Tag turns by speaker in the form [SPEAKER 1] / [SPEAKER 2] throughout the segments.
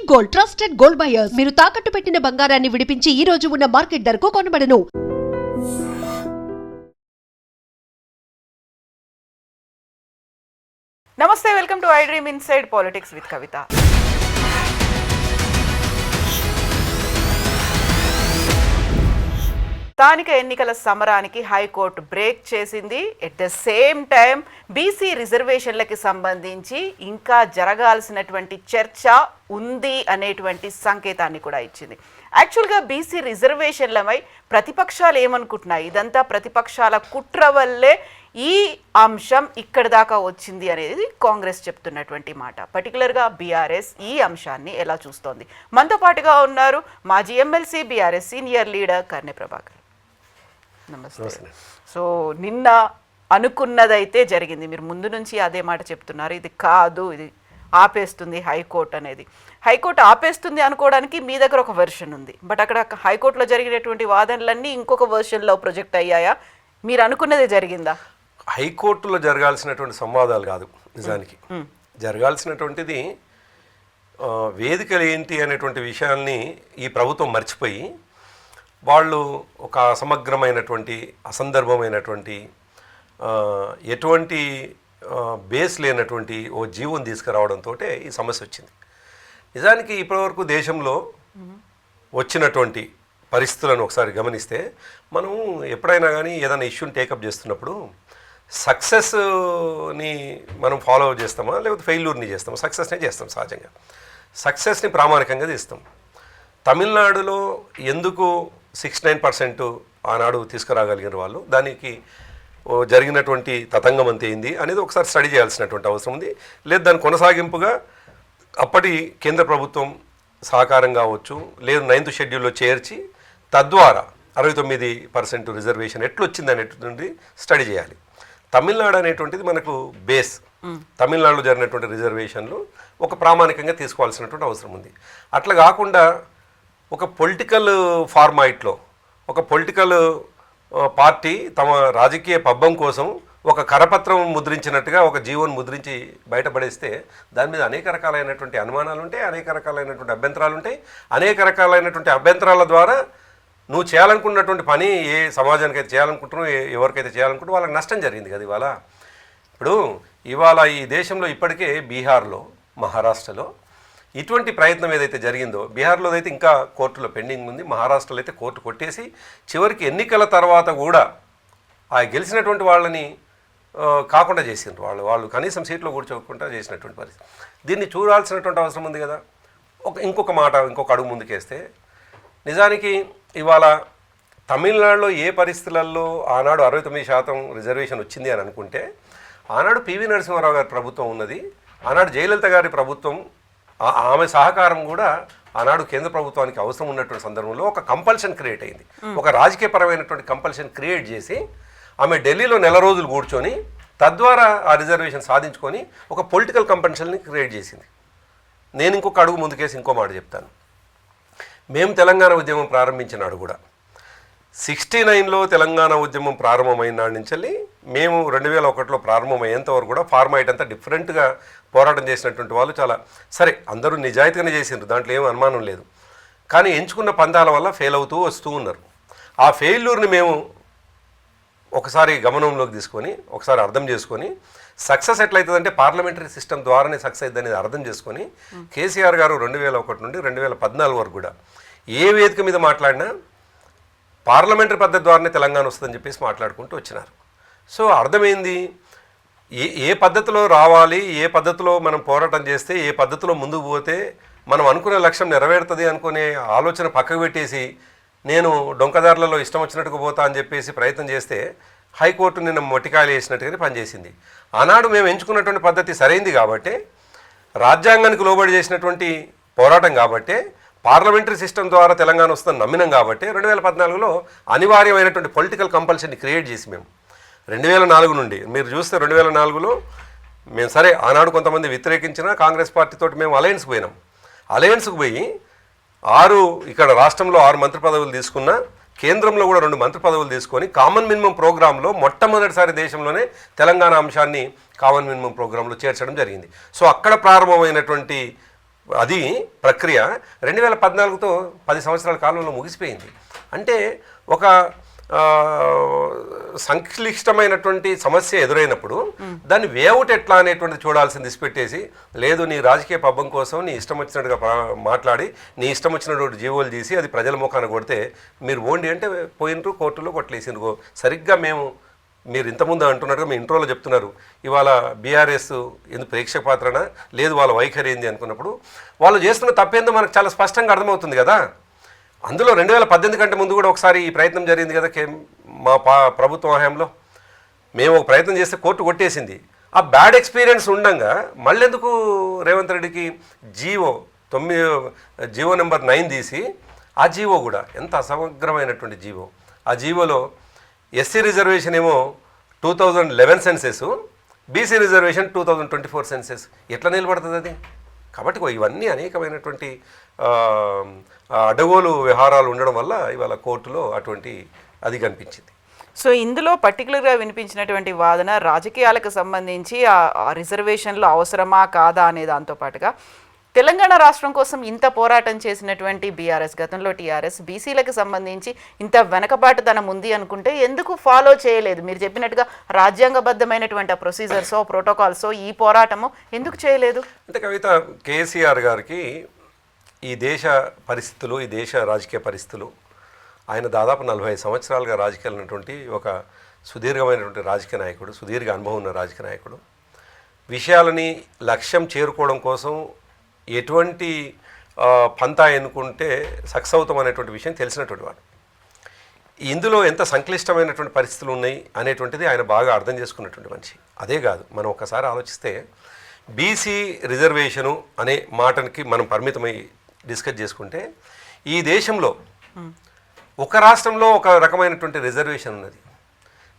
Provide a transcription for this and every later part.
[SPEAKER 1] Gold, trusted gold buyers. మీరు తాకట్టు పెట్టిన బంగారాన్ని విడిపించి ఈ రోజు ఉన్న మార్కెట్ ధరకు కొనబడను.
[SPEAKER 2] నమస్తే, welcome to I dream inside politics with Kavitha. స్థానిక ఎన్నికల సమరానికి హైకోర్టు బ్రేక్ చేసింది. At the same time BC రిజర్వేషన్లకి సంబంధించి ఇంకా జరగాల్సినటువంటి చర్చ ఉంది అనేటువంటి సంకేతాన్ని కూడా ఇచ్చింది. యాక్చువల్గా బీసీ రిజర్వేషన్లపై ప్రతిపక్షాలు ఏమనుకుంటున్నాయి, ఇదంతా ప్రతిపక్షాల కుట్ర వల్లే ఈ అంశం ఇక్కడి దాకా వచ్చింది అనేది కాంగ్రెస్ చెప్తున్నటువంటి మాట. పర్టికులర్గా బీఆర్ఎస్ ఈ అంశాన్ని ఎలా చూస్తోంది? మనతో పాటుగా ఉన్నారు మాజీ MLC, BRS senior leader Karne Prabhakar. నమస్తే. సో నిన్న అనుకున్నదైతే జరిగింది, మీరు ముందు నుంచి అదే మాట చెప్తున్నారు, ఇది కాదు, ఇది ఆపేస్తుంది హైకోర్టు అనేది. హైకోర్టు ఆపేస్తుంది అనుకోవడానికి మీ దగ్గర ఒక వెర్షన్ ఉంది, బట్ అక్కడ హైకోర్టులో జరిగినటువంటి వాదనలన్నీ ఇంకొక వెర్షన్లో ప్రొజెక్ట్ అయ్యాయా? మీరు అనుకున్నదే జరిగిందా?
[SPEAKER 3] హైకోర్టులో జరగాల్సినటువంటి సంవాదాలు కాదు, నిజానికి జరగాల్సినటువంటిది వేదికలు ఏంటి అనేటువంటి విషయాల్ని ఈ ప్రభుత్వం మర్చిపోయి వాళ్ళు ఒక అసమగ్రమైనటువంటి, అసందర్భమైనటువంటి, ఎటువంటి బేస్ లేనటువంటి ఓ జీవం తీసుకురావడంతో ఈ సమస్య వచ్చింది. నిజానికి ఇప్పటివరకు దేశంలో వచ్చినటువంటి పరిస్థితులను ఒకసారి గమనిస్తే మనం ఎప్పుడైనా కానీ ఏదైనా ఇష్యూని టేకప్ చేస్తున్నప్పుడు సక్సెస్ని మనం ఫాలో చేస్తామా లేకపోతే ఫెయిల్యూర్ని చేస్తామా? సక్సెస్నే చేస్తాం సహజంగా. సక్సెస్ని ప్రామాణికంగా తీస్తాం. తమిళనాడులో ఎందుకు 69% ఆనాడు తీసుకురాగలిగిన వాళ్ళు, దానికి జరిగినటువంటి తతంగం అంతే ఏంది అనేది ఒకసారి స్టడీ చేయాల్సినటువంటి అవసరం ఉంది. లేదు దాని కొనసాగింపుగా అప్పటి కేంద్ర ప్రభుత్వం సహకారం కావచ్చు, లేదు 9th షెడ్యూల్లో చేర్చి తద్వారా 69% రిజర్వేషన్ ఎట్లొచ్చింది అనేటువంటి స్టడీ చేయాలి. తమిళనాడు అనేటువంటిది మనకు బేస్. తమిళనాడులో జరిగినటువంటి రిజర్వేషన్లు ఒక ప్రామాణికంగా తీసుకోవాల్సినటువంటి అవసరం ఉంది. అట్లా కాకుండా ఒక పొలిటికల్ ఫార్మాయిట్లో ఒక పొలిటికల్ పార్టీ తమ రాజకీయ పబ్బం కోసం ఒక కరపత్రం ముద్రించినట్టుగా ఒక జీవోని ముద్రించి బయటపడేస్తే దాని మీద అనేక రకాలైనటువంటి అనుమానాలు ఉంటాయి, అనేక రకాలైనటువంటి అభ్యంతరాలు ఉంటాయి. అనేక రకాలైనటువంటి అభ్యంతరాల ద్వారా నువ్వు చేయాలనుకున్నటువంటి పని, ఏ సమాజానికి అయితే చేయాలనుకుంటున్నావు, ఎవరికైతే చేయాలనుకుంటున్నావు వాళ్ళకి నష్టం జరిగింది కదా ఇవాళ. ఇప్పుడు ఇవాళ ఈ దేశంలో ఇప్పటికే బీహార్లో, మహారాష్ట్రలో ఇటువంటి ప్రయత్నం ఏదైతే జరిగిందో, బీహార్లో అయితే ఇంకా కోర్టులో పెండింగ్ ఉంది, మహారాష్ట్రలో అయితే కోర్టు కొట్టేసి చివరికి ఎన్నికల తర్వాత కూడా ఆ గెలిచినటువంటి వాళ్ళని కాకుండా చేసిండ్రు. వాళ్ళు కనీసం సీట్లో కూర్చోకుండా చేసినటువంటి పరిస్థితి. దీన్ని చూడాల్సినటువంటి అవసరం ఉంది కదా. ఇంకొక అడుగు ముందుకేస్తే, నిజానికి ఇవాళ తమిళనాడులో ఏ పరిస్థితులలో ఆనాడు 69% రిజర్వేషన్ వచ్చింది అని అనుకుంటే, ఆనాడు పివి నరసింహారావు గారి ప్రభుత్వం ఉన్నది, ఆనాడు జయలలిత గారి ప్రభుత్వం, ఆమె సహకారం కూడా ఆనాడు కేంద్ర ప్రభుత్వానికి అవసరం ఉన్నటువంటి సందర్భంలో ఒక కంపల్షన్ క్రియేట్ అయింది. ఒక రాజకీయపరమైనటువంటి కంపల్షన్ క్రియేట్ చేసి ఆమె ఢిల్లీలో నెల రోజులు కూర్చొని తద్వారా ఆ రిజర్వేషన్ సాధించుకొని ఒక పొలిటికల్ కంపల్షన్ని క్రియేట్ చేసింది. నేను ఇంకొక అడుగు ముందుకేసి ఇంకో మాట చెప్తాను. మేము తెలంగాణ ఉద్యమం ప్రారంభించినాడు కూడా 69లో తెలంగాణ ఉద్యమం ప్రారంభమైన నాటి నుంచి మేము 2001లో ప్రారంభమయ్యేంత వరకు కూడా ఫార్మాయిట్ అంతా డిఫరెంట్గా పోరాటం చేసినటువంటి వాళ్ళు చాలా సరే, అందరూ నిజాయితీగానే చేసిండ్రు, దాంట్లో ఏం అనుమానం లేదు. కానీ ఎంచుకున్న పందాల వల్ల ఫెయిల్ అవుతూ వస్తూ ఉన్నారు. ఆ ఫెయిల్యూర్ని మేము ఒకసారి గమనంలోకి తీసుకొని, ఒకసారి అర్థం చేసుకొని, సక్సెస్ ఎట్లయితుందంటే పార్లమెంటరీ సిస్టమ్ ద్వారానే సక్సెస్ అవుతుంది అనేది అర్థం చేసుకొని, కేసీఆర్ గారు 2001 నుండి 2014 వరకు కూడా ఏ వేదిక మీద మాట్లాడినా పార్లమెంటరీ పద్ధతి ద్వారానే తెలంగాణ వస్తుందని చెప్పేసి మాట్లాడుకుంటూ వచ్చినారు. సో అర్థమైంది, ఏ పద్ధతిలో రావాలి, ఏ పద్ధతిలో మనం పోరాటం చేస్తే, ఏ పద్ధతిలో ముందుకు పోతే మనం అనుకునే లక్ష్యం నెరవేరుతుంది అనుకునే ఆలోచన పక్కకు పెట్టేసి నేను డొంకదారులలో ఇష్టం వచ్చినట్టుగా పోతా అని చెప్పేసి ప్రయత్నం చేస్తే హైకోర్టు నిన్న మొట్టికాయలు వేసినట్టుగానే పనిచేసింది. ఆనాడు మేము ఎంచుకున్నటువంటి పద్ధతి సరైంది కాబట్టి, రాజ్యాంగానికి లోబడి చేసినటువంటి పోరాటం కాబట్టి, పార్లమెంటరీ సిస్టమ్ ద్వారా తెలంగాణ వస్తుందని నమ్మినాం కాబట్టి 2014లో అనివార్యమైనటువంటి పొలిటికల్ కంపల్షన్ని క్రియేట్ చేసి మేము 2004 నుండి మీరు చూస్తే 2004లో మేము సరే ఆనాడు కొంతమంది వ్యతిరేకించినా కాంగ్రెస్ పార్టీతో మేము అలయన్స్కి పోయినాం. అలయన్స్కి పోయి ఇక్కడ రాష్ట్రంలో 6 మంత్రి పదవులు తీసుకున్నా, కేంద్రంలో కూడా 2 మంత్రి పదవులు తీసుకొని కామన్ మినిమం ప్రోగ్రాంలో మొట్టమొదటిసారి దేశంలోనే తెలంగాణ అంశాన్ని కామన్ మినిమం ప్రోగ్రాంలో చేర్చడం జరిగింది. సో అక్కడ ప్రారంభమైనటువంటి అది ప్రక్రియ 2014తో 10 సంవత్సరాల కాలంలో ముగిసిపోయింది. అంటే ఒక సంక్లిష్టమైనటువంటి సమస్య ఎదురైనప్పుడు దాన్ని వేఅవుట్ ఎట్లా అనేటువంటిది చూడాల్సింది పెట్టేసి, లేదు నీ రాజకీయ పబ్బం కోసం నీ ఇష్టం వచ్చినట్టుగా మాట్లాడి నీ ఇష్టం వచ్చినటువంటి జీవోలు చేసి అది ప్రజల ముఖాన కొడితే మీరు ఓండి అంటే పోయినరు కోర్టులో కొట్టలేసినరు. సరిగ్గా మీరు ఇంతకుముందు అంటున్నట్టుగా మీ ఇంట్రోలో చెప్తున్నారు, ఇవాళ బీఆర్ఎస్ ఎందుకు ప్రేక్షక పాత్రనా, లేదు వాళ్ళ వైఖరి ఏంది అనుకున్నప్పుడు వాళ్ళు చేస్తున్న తప్పేందో మనకు చాలా స్పష్టంగా అర్థమవుతుంది కదా. అందులో 2018 కంటే ముందు కూడా ఒకసారి ఈ ప్రయత్నం జరిగింది కదా మా ప్రభుత్వ హయాంలో. మేము ఒక ప్రయత్నం చేస్తే కోర్టు కొట్టేసింది. ఆ బ్యాడ్ ఎక్స్పీరియన్స్ ఉండగా మళ్ళెందుకు రేవంత్ రెడ్డికి జీవో నెంబర్ 9 తీసి, ఆ జీవో కూడా ఎంత అసమగ్రమైనటువంటి జీవో. ఆ జీవోలో ఎస్సీ రిజర్వేషన్ ఏమో 2011 సెన్సెస్, బీసీ రిజర్వేషన్ 2024 సెన్సెస్. ఎట్లా నిలబడుతుంది అది? కాబట్టి ఇవన్నీ అనేకమైనటువంటి అడగోలు వ్యవహారాలు ఉండడం వల్ల ఇవాళ కోర్టులో అటువంటి అది కనిపించింది.
[SPEAKER 2] సో ఇందులో పర్టికులర్గా వినిపించినటువంటి వాదన రాజకీయాలకు సంబంధించి ఆ రిజర్వేషన్లు అవసరమా కాదా అనే దాంతోపాటుగా తెలంగాణ రాష్ట్రం కోసం ఇంత పోరాటం చేసినటువంటి బీఆర్ఎస్, గతంలో టీఆర్ఎస్, బీసీలకు సంబంధించి ఇంత వెనకబాటుతనం ఉంది అనుకుంటే ఎందుకు ఫాలో చేయలేదు? మీరు చెప్పినట్టుగా రాజ్యాంగబద్ధమైనటువంటి ఆ ప్రొసీజర్సో ప్రోటోకాల్సో ఈ పోరాటము ఎందుకు చేయలేదు?
[SPEAKER 3] అంటే కవిత, కేసీఆర్ గారికి ఈ దేశ పరిస్థితులు, ఈ దేశ రాజకీయ పరిస్థితులు, ఆయన దాదాపు 45 సంవత్సరాలుగా రాజకీయాలు ఉన్నటువంటి ఒక సుదీర్ఘమైనటువంటి రాజకీయ నాయకుడు, సుదీర్ఘ అనుభవం ఉన్న రాజకీయ నాయకుడు, విషయాలని లక్ష్యం చేరుకోవడం కోసం ఎటువంటి పంతా ఎన్నుకుంటే సక్సెస్ అవుతాం అనేటువంటి విషయం తెలిసినటువంటి వాడు. ఇందులో ఎంత సంక్లిష్టమైనటువంటి పరిస్థితులు ఉన్నాయి అనేటువంటిది ఆయన బాగా అర్థం చేసుకున్నటువంటి మనిషి. అదే కాదు, మనం ఒకసారి ఆలోచిస్తే బీసీ రిజర్వేషను అనే మాటకి మనం పరిమితమై డిస్కస్ చేసుకుంటే ఈ దేశంలో ఒక రాష్ట్రంలో ఒక రకమైనటువంటి రిజర్వేషన్ ఉన్నది.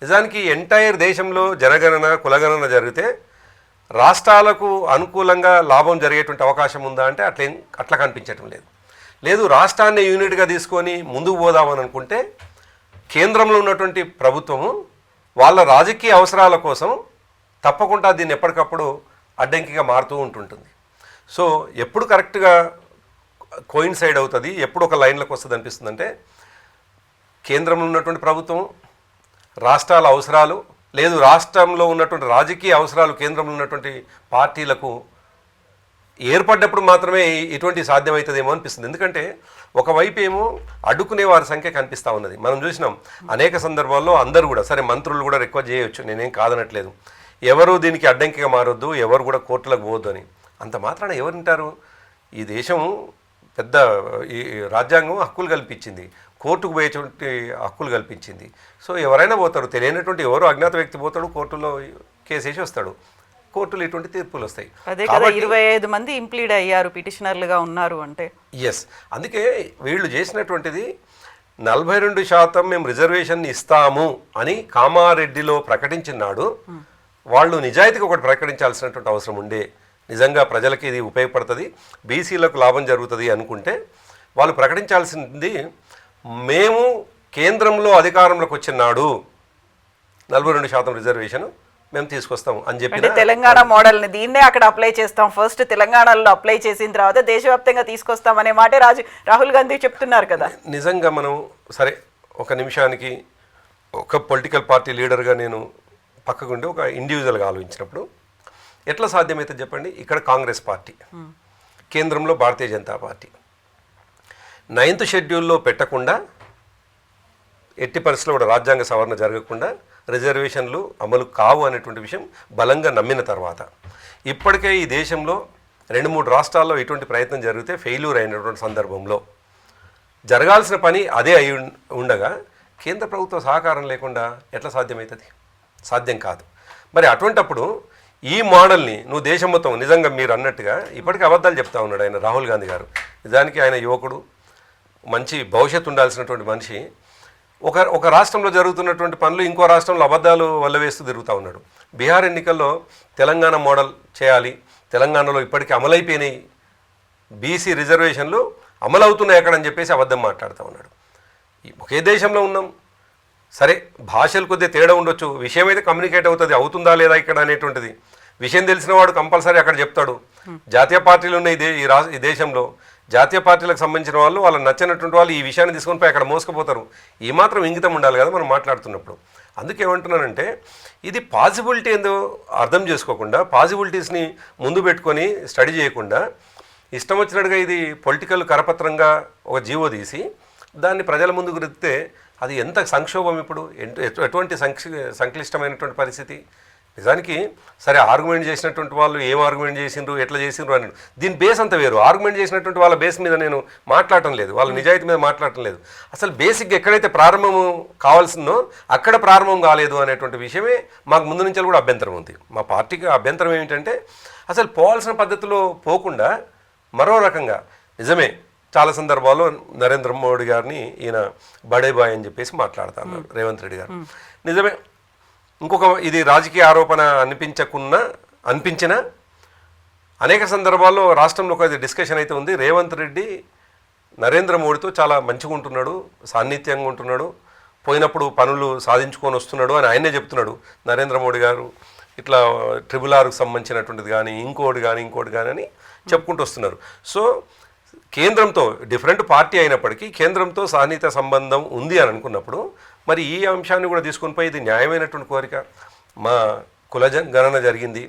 [SPEAKER 3] నిజానికి ఎంటైర్ దేశంలో జనగణన కులగణన జరిగితే రాష్ట్రాలకు అనుకూలంగా లాభం జరిగేటువంటి అవకాశం ఉందా అంటే అట్లా కనిపించటం లేదు. లేదు, రాష్ట్రాన్ని యూనిట్గా తీసుకొని ముందుకు పోదామని అనుకుంటే కేంద్రంలో ఉన్నటువంటి ప్రభుత్వము వాళ్ళ రాజకీయ అవసరాల కోసం తప్పకుండా దీన్ని ఎప్పటికప్పుడు అడ్డంకిగా మారుతూ ఉంటుంటుంది. సో ఎప్పుడు కరెక్ట్గా కోయిన్సైడ్ అవుతుంది, ఎప్పుడు ఒక లైన్లోకి వస్తుంది అనిపిస్తుందంటే కేంద్రంలో ఉన్నటువంటి ప్రభుత్వం రాష్ట్రాల అవసరాలు, లేదు రాష్ట్రంలో ఉన్నటువంటి రాజకీయ అవసరాలు కేంద్రంలో ఉన్నటువంటి పార్టీలకు ఏర్పడ్డప్పుడు మాత్రమే ఇటువంటి సాధ్యమవుతుందేమో అనిపిస్తుంది. ఎందుకంటే ఒకవైపు ఏమో అడ్డుకునే వారి సంఖ్య కనిపిస్తూ ఉన్నది. మనం చూసినాం అనేక సందర్భాల్లో అందరూ కూడా, సరే మంత్రులు కూడా రిక్వెస్ట్ చేయొచ్చు, నేనేం కాదనట్లేదు, ఎవరు దీనికి అడ్డంకిగా మారొద్దు, ఎవరు కూడా కోర్టులకు పోవద్దు అని. అంత మాత్రాన ఎవరు వింటారు? ఈ దేశం పెద్ద ఈ రాజ్యాంగం హక్కులు కల్పించింది, కోర్టుకు పోయేటువంటి హక్కులు కల్పించింది. సో ఎవరైనా పోతారు, తెలియనటువంటి ఎవరు అజ్ఞాత వ్యక్తి పోతాడు, కోర్టులో కేసేసి వస్తాడు, కోర్టులు ఇటువంటి తీర్పులు వస్తాయి.
[SPEAKER 2] అదే కదా 25 మంది ఇంప్లీడ్ అయ్యారు, పిటిషనర్లుగా ఉన్నారు అంటే.
[SPEAKER 3] ఎస్, అందుకే వీళ్ళు చేసినటువంటిది 42% మేము రిజర్వేషన్ ఇస్తాము అని కామారెడ్డిలో ప్రకటించినాడు. వాళ్ళు నిజాయితీగా ఒకటి ప్రకటించాల్సినటువంటి అవసరం ఉండే, నిజంగా ప్రజలకి ఇది ఉపయోగపడుతుంది, బీసీలకు లాభం జరుగుతుంది అనుకుంటే వాళ్ళు ప్రకటించాల్సింది, మేము కేంద్రంలో అధికారంలోకి వచ్చినాడు 42% రిజర్వేషన్ మేము తీసుకొస్తాం అని చెప్పి
[SPEAKER 2] తెలంగాణ మోడల్ని దీన్నే అక్కడ అప్లై చేస్తాం, ఫస్ట్ తెలంగాణలో అప్లై చేసిన తర్వాత దేశవ్యాప్తంగా తీసుకొస్తాం అనే మాట రాహుల్ గాంధీ చెప్తున్నారు కదా.
[SPEAKER 3] నిజంగా మనం సరే ఒక నిమిషానికి ఒక పొలిటికల్ పార్టీ లీడర్గా నేను పక్కకుండి ఒక ఇండివిజువల్గా ఆలోచించినప్పుడు ఎట్లా సాధ్యమవుతుంది చెప్పండి? ఇక్కడ కాంగ్రెస్ పార్టీ, కేంద్రంలో భారతీయ జనతా పార్టీ 9th షెడ్యూల్లో పెట్టకుండా, ఎట్టి పరిస్థితుల్లో కూడా రాజ్యాంగ సవరణ జరగకుండా రిజర్వేషన్లు అమలు కావు అనేటువంటి విషయం బలంగా నమ్మిన తర్వాత, ఇప్పటికే ఈ దేశంలో 2-3 రాష్ట్రాల్లో ఇటువంటి ప్రయత్నం జరిగితే ఫెయిల్యూర్ అయినటువంటి సందర్భంలో జరగాల్సిన పని అదే అయి ఉండగా కేంద్ర ప్రభుత్వ సహకారం లేకుండా ఎట్లా సాధ్యమవుతుంది? సాధ్యం కాదు. మరి అటువంటప్పుడు ఈ మోడల్ని నువ్వు దేశం మొత్తం, నిజంగా మీరు అన్నట్టుగా ఇప్పటికీ అబద్ధాలు చెప్తా ఉన్నాడు ఆయన రాహుల్ గాంధీ గారు. నిజానికి ఆయన యువకుడు, మంచి భవిష్యత్తు ఉండాల్సినటువంటి మనిషి. ఒక రాష్ట్రంలో జరుగుతున్నటువంటి పనులు ఇంకో రాష్ట్రంలో అబద్ధాలు వల్లవేస్తూ తిరుగుతూ ఉన్నాడు. బీహార్ ఎన్నికల్లో తెలంగాణ మోడల్ చేయాలి, తెలంగాణలో ఇప్పటికీ అమలైపోయినాయి బీసీ రిజర్వేషన్లు అమలవుతున్నాయి ఎక్కడని చెప్పేసి అబద్ధం మాట్లాడుతూ ఉన్నాడు. ఒకే దేశంలో ఉన్నాం, సరే భాషలు కొద్దిగా తేడా ఉండొచ్చు, విషయం అయితే కమ్యూనికేట్ అవుతుందా లేదా ఇక్కడ అనేటువంటిది విషయం తెలిసిన వాడు కంపల్సరీ అక్కడ చెప్తాడు. జాతీయ పార్టీలు ఉన్న ఈ దేశంలో జాతీయ పార్టీలకు సంబంధించిన వాళ్ళు వాళ్ళకి నచ్చినటువంటి వాళ్ళు ఈ విషయాన్ని తీసుకొని పోయి అక్కడ మోసుకుపోతారు. ఈ మాత్రం ఇంగితం ఉండాలి కదా మనం మాట్లాడుతున్నప్పుడు. అందుకే ఏమంటున్నానంటే ఇది పాసిబిలిటీ ఏందో అర్థం చేసుకోకుండా, పాసిబిలిటీస్ని ముందు పెట్టుకొని స్టడీ చేయకుండా ఇష్టం వచ్చినట్టుగా ఇది పొలిటికల్ కరపత్రంగా ఒక జీవో తీసి దాన్ని ప్రజల ముందుకు రుద్దితే అది ఎంత సంక్షోభం. ఇప్పుడు ఎటువంటి సంక్లిష్టమైనటువంటి పరిస్థితి. నిజానికి సరే ఆర్గ్యుమెంట్ చేసినటువంటి వాళ్ళు ఏం ఆర్గ్యుమెంట్ చేసిండ్రు, ఎట్లా చేసిండ్రు అని దీని బేస్ అంతా వేరు. ఆర్గ్యుమెంట్ చేసినటువంటి వాళ్ళ బేస్ మీద నేను మాట్లాడటం లేదు, వాళ్ళ నిజాయితీ మీద మాట్లాడటం లేదు. అసలు బేసిక్గా ఎక్కడైతే ప్రారంభం కావాల్సిందో అక్కడ ప్రారంభం కాలేదు అనేటువంటి విషయమే మాకు ముందు నుంచి కూడా అభ్యంతరం ఉంది. మా పార్టీకి అభ్యంతరం ఏమిటంటే అసలు పోవాల్సిన పద్ధతిలో పోకుండా మరో రకంగా నిజమే చాలా సందర్భాల్లో నరేంద్ర మోడీ గారిని ఈయన బడే బాయ్ అని చెప్పేసి మాట్లాడుతున్నారు రేవంత్ రెడ్డి గారు. నిజమే. ఇంకొక ఇది రాజకీయ ఆరోపణ అనిపించిన అనేక సందర్భాల్లో రాష్ట్రంలో ఒక డిస్కషన్ అయితే ఉంది. రేవంత్ రెడ్డి నరేంద్ర మోడీతో చాలా మంచిగా ఉంటున్నాడు, సాన్నిధ్యంగా ఉంటున్నాడు, పోయినప్పుడు పనులు సాధించుకొని వస్తున్నాడు అని ఆయనే చెప్తున్నాడు. నరేంద్ర మోడీ గారు ఇట్లా RRRకు సంబంధించినటువంటిది కానీ ఇంకోటి కానీ అని చెప్పుకుంటూ వస్తున్నారు. సో కేంద్రంతో డిఫరెంట్ పార్టీ అయినప్పటికీ కేంద్రంతో సాన్నిహిత సంబంధం ఉంది అని అనుకున్నప్పుడు మరి ఈ అంశాన్ని కూడా తీసుకొని పోయి ఇది న్యాయమైనటువంటి కోరిక. మా కుల గణన జరిగింది,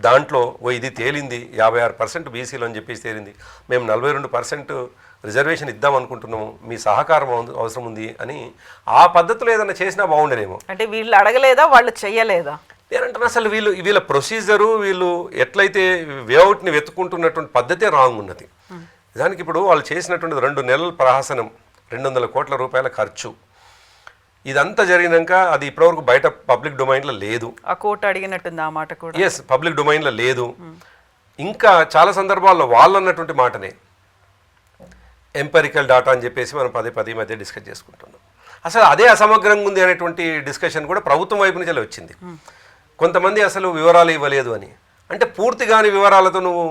[SPEAKER 3] దాంట్లో ఇది తేలింది 56% బీసీలు అని చెప్పేసి తేలింది, మేము 42% రిజర్వేషన్ ఇద్దాం అనుకుంటున్నాము, మీ సహకారం అవసరం ఉంది అని ఆ పద్ధతిలో ఏదైనా చేసినా బాగుండేనేమో.
[SPEAKER 2] అంటే వీళ్ళు అడగలేదా, వాళ్ళు చెయ్యలేదా?
[SPEAKER 3] నేనంటున్నా అసలు వీళ్ళ ప్రొసీజరు వీళ్ళు ఎట్లయితే వేఅవుట్ని వెతుకుంటున్నటువంటి పద్ధతే రాంగ్ ఉన్నది. దానికి ఇప్పుడు వాళ్ళు చేసినటువంటి 2 నెలల ప్రహసనం, 200 కోట్ల రూపాయల ఖర్చు, ఇదంతా జరిగినాక అది ఇప్పటివరకు బయట పబ్లిక్ డొమైన్లో లేదు.
[SPEAKER 2] ఆ కోర్టు అడిగినట్టుంది ఆ మాట కూడా.
[SPEAKER 3] ఎస్, పబ్లిక్ డొమైన్లో లేదు. ఇంకా చాలా సందర్భాల్లో వాళ్ళు అన్నటువంటి మాటనే ఎంపెరికల్ డాటా అని చెప్పేసి మనం పదే మధ్య డిస్కస్ చేసుకుంటున్నాం. అసలు అదే అసమగ్రంగా ఉంది అనేటువంటి డిస్కషన్ కూడా ప్రభుత్వం వైపు నుంచి వచ్చింది. కొంతమంది అసలు వివరాలు ఇవ్వలేదు అని. అంటే పూర్తిగాని వివరాలతో నువ్వు